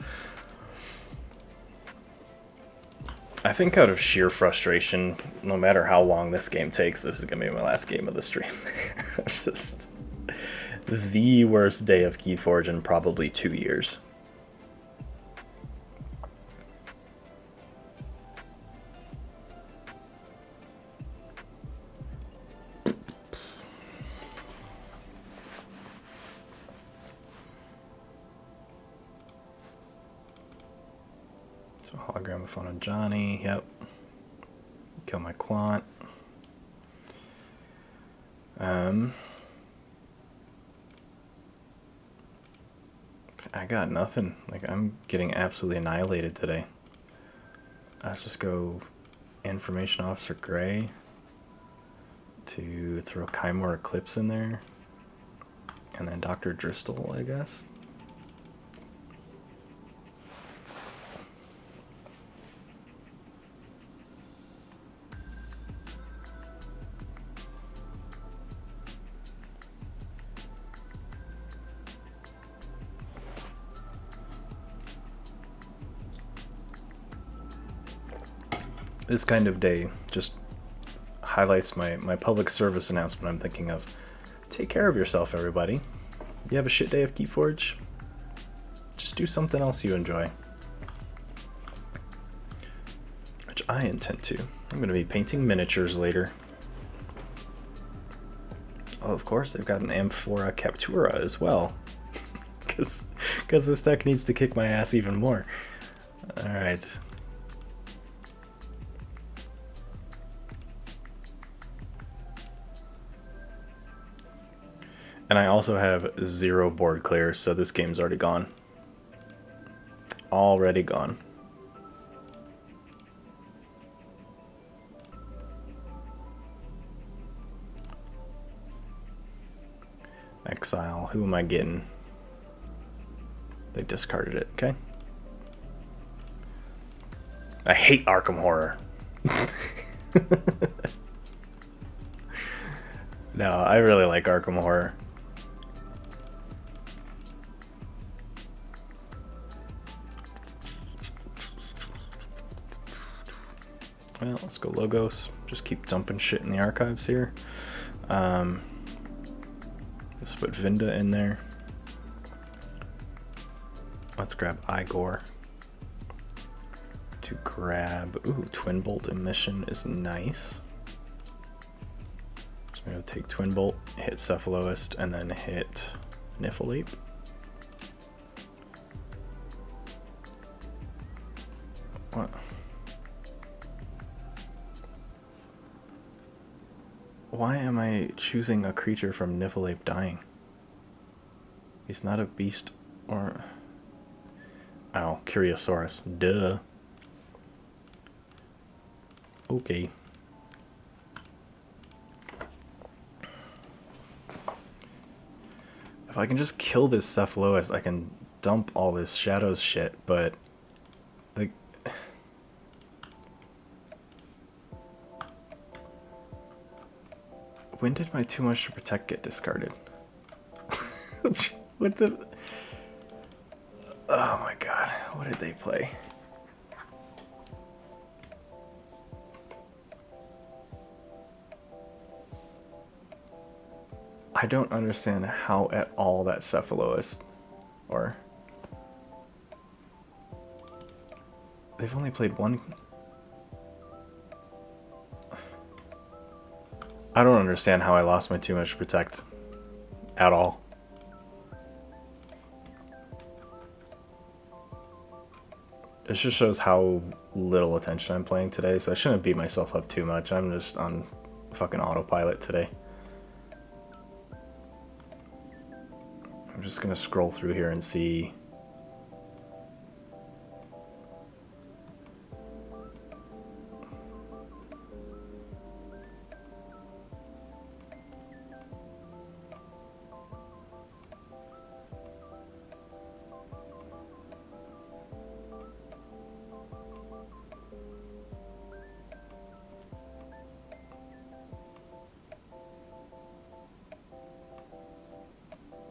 I think out of sheer frustration, no matter how long this game takes, this is gonna be my last game of the stream. Just the worst day of Keyforge in probably 2 years. So hologramophone on Johnny, yep. Kill my Quant. I got nothing. Like, I'm getting absolutely annihilated today. Let's just go Information Officer Gray to throw Kymor Eclipse in there. And then Dr. Dristle, I guess. This kind of day just highlights my public service announcement I'm thinking of. Take care of yourself, everybody. You have a shit day of Keyforge? Just do something else you enjoy. Which I intend to. I'm going to be painting miniatures later. Oh, of course, they've got an Amphora Captura as well. Because this deck needs to kick my ass even more. Alright. And I also have 0 board clear, so this game's already gone. Already gone. Exile. Who am I getting? They discarded it. Okay. I hate Arkham Horror. No, I really like Arkham Horror. Well, let's go Logos. Just keep dumping shit in the archives here. Let's put Vinda in there. Let's grab Igor. To grab... Ooh, Twin Bolt Emission is nice. So I'm going to take Twin Bolt, hit Cephaloist, and then hit Niffleape. What? Why am I choosing a creature from Niffleape dying? He's not a beast or... Oh, Curiosaurus. Duh. Okay. If I can just kill this Cephaloist, I can dump all this Shadows shit, but... like... When did my Too Much to Protect get discarded? What the... Oh my god, what did they play? I don't understand how at all that Cephaloist, or... They've only played one... I don't understand how I lost my Too Much to Protect at all. It just shows how little attention I'm paying today, so I shouldn't beat myself up too much. I'm just on fucking autopilot today. I'm just gonna scroll through here and see.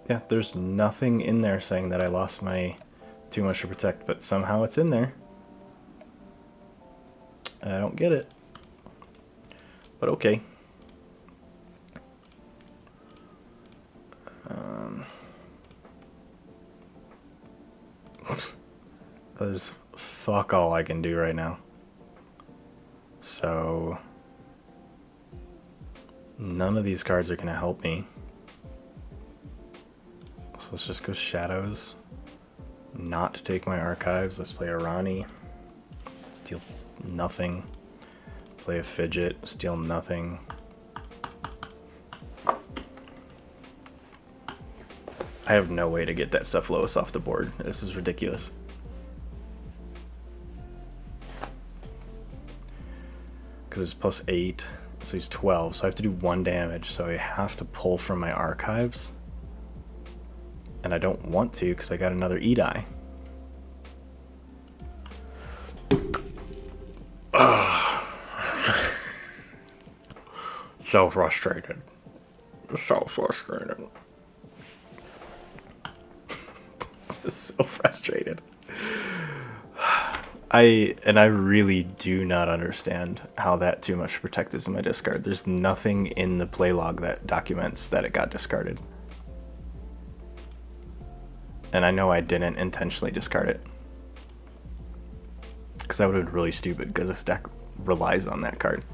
Yeah, there's nothing in there saying that I lost my Too Much to Protect, but somehow it's in there. I don't get it. But okay. There's fuck all I can do right now. So... none of these cards are going to help me. So let's just go Shadows. Not take my archives. Let's play a Rani. Steal nothing. Play a Fidget. Steal nothing. I have no way to get that Cephalois off the board. This is ridiculous. Because it's +8, so he's 12. So I have to do 1 damage. So I have to pull from my archives. And I don't want to because I got another E-Die. So frustrated. So frustrated. Just so frustrated. I really do not understand how that Too Much to Protect is in my discard. There's nothing in the play log that documents that it got discarded. And I know I didn't intentionally discard it. Because that would have been really stupid, because this deck relies on that card.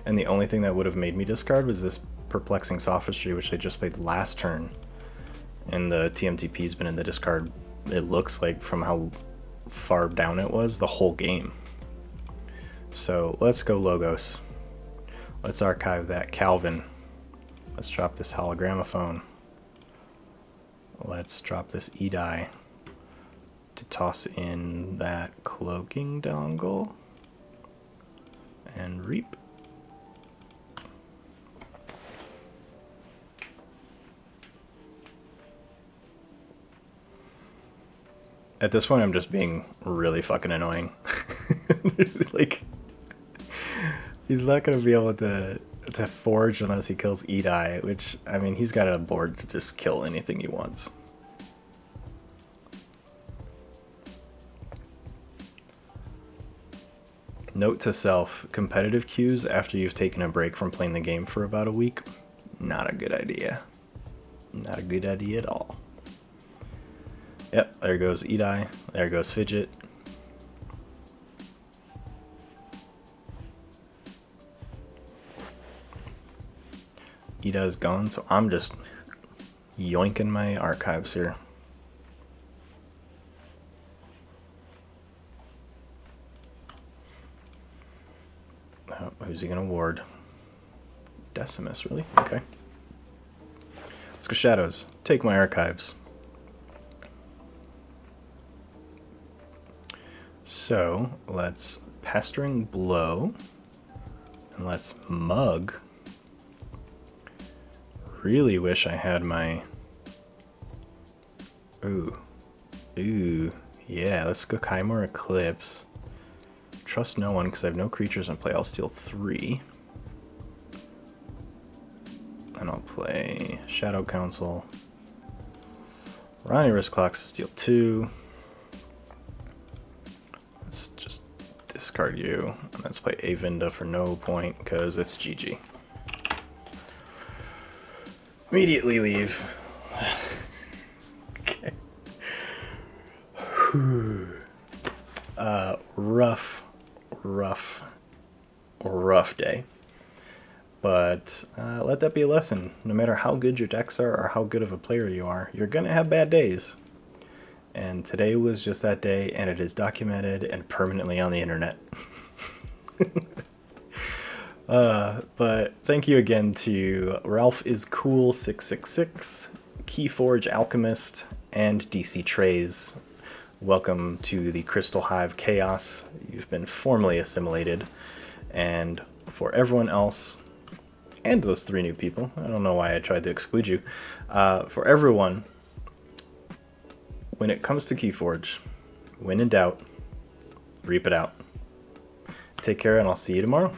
And the only thing that would have made me discard was this Perplexing Sophistry, which I just played last turn. And the TMTP's been in the discard, it looks like, from how far down it was the whole game. So let's go Logos. Let's archive that Calvin. Let's drop this hologramophone. Let's drop this Edie to toss in that cloaking dongle and reap. At this point, I'm just being really fucking annoying. Like, he's not gonna be able to forge unless he kills Edie, which, I mean, he's got a board to just kill anything he wants. Note to self, competitive queues after you've taken a break from playing the game for about a week, not a good idea. Not a good idea at all. Yep, there goes Edie, there goes Fidget. Edie's gone, so I'm just yoinking my archives here. Oh, who's he gonna ward? Decimus, really? Okay. Let's go Shadows. Take my archives. So let's Pestering Blow, and let's Mug. Really wish I had my... Ooh, yeah, let's go Kymor Eclipse. Trust no one because I have no creatures in play. I'll steal 3. And I'll play Shadow Council. Ronnie Risk Clocks to steal 2. Let's just discard you. And let's play Avinda for no point because it's GG. Immediately leave. Okay. Rough day. But let that be a lesson. No matter how good your decks are or how good of a player you are, you're going to have bad days. And today was just that day, and it is documented and permanently on the internet. But thank you again to Ralph is Cool 666, Keyforge Alchemist, and DC Trays. Welcome to the Crystal Hive Chaos. You've been formally assimilated. And for everyone else, and those 3 new people, I don't know why I tried to exclude you, for everyone, when it comes to Keyforge, when in doubt, reap it out. Take care, and I'll see you tomorrow.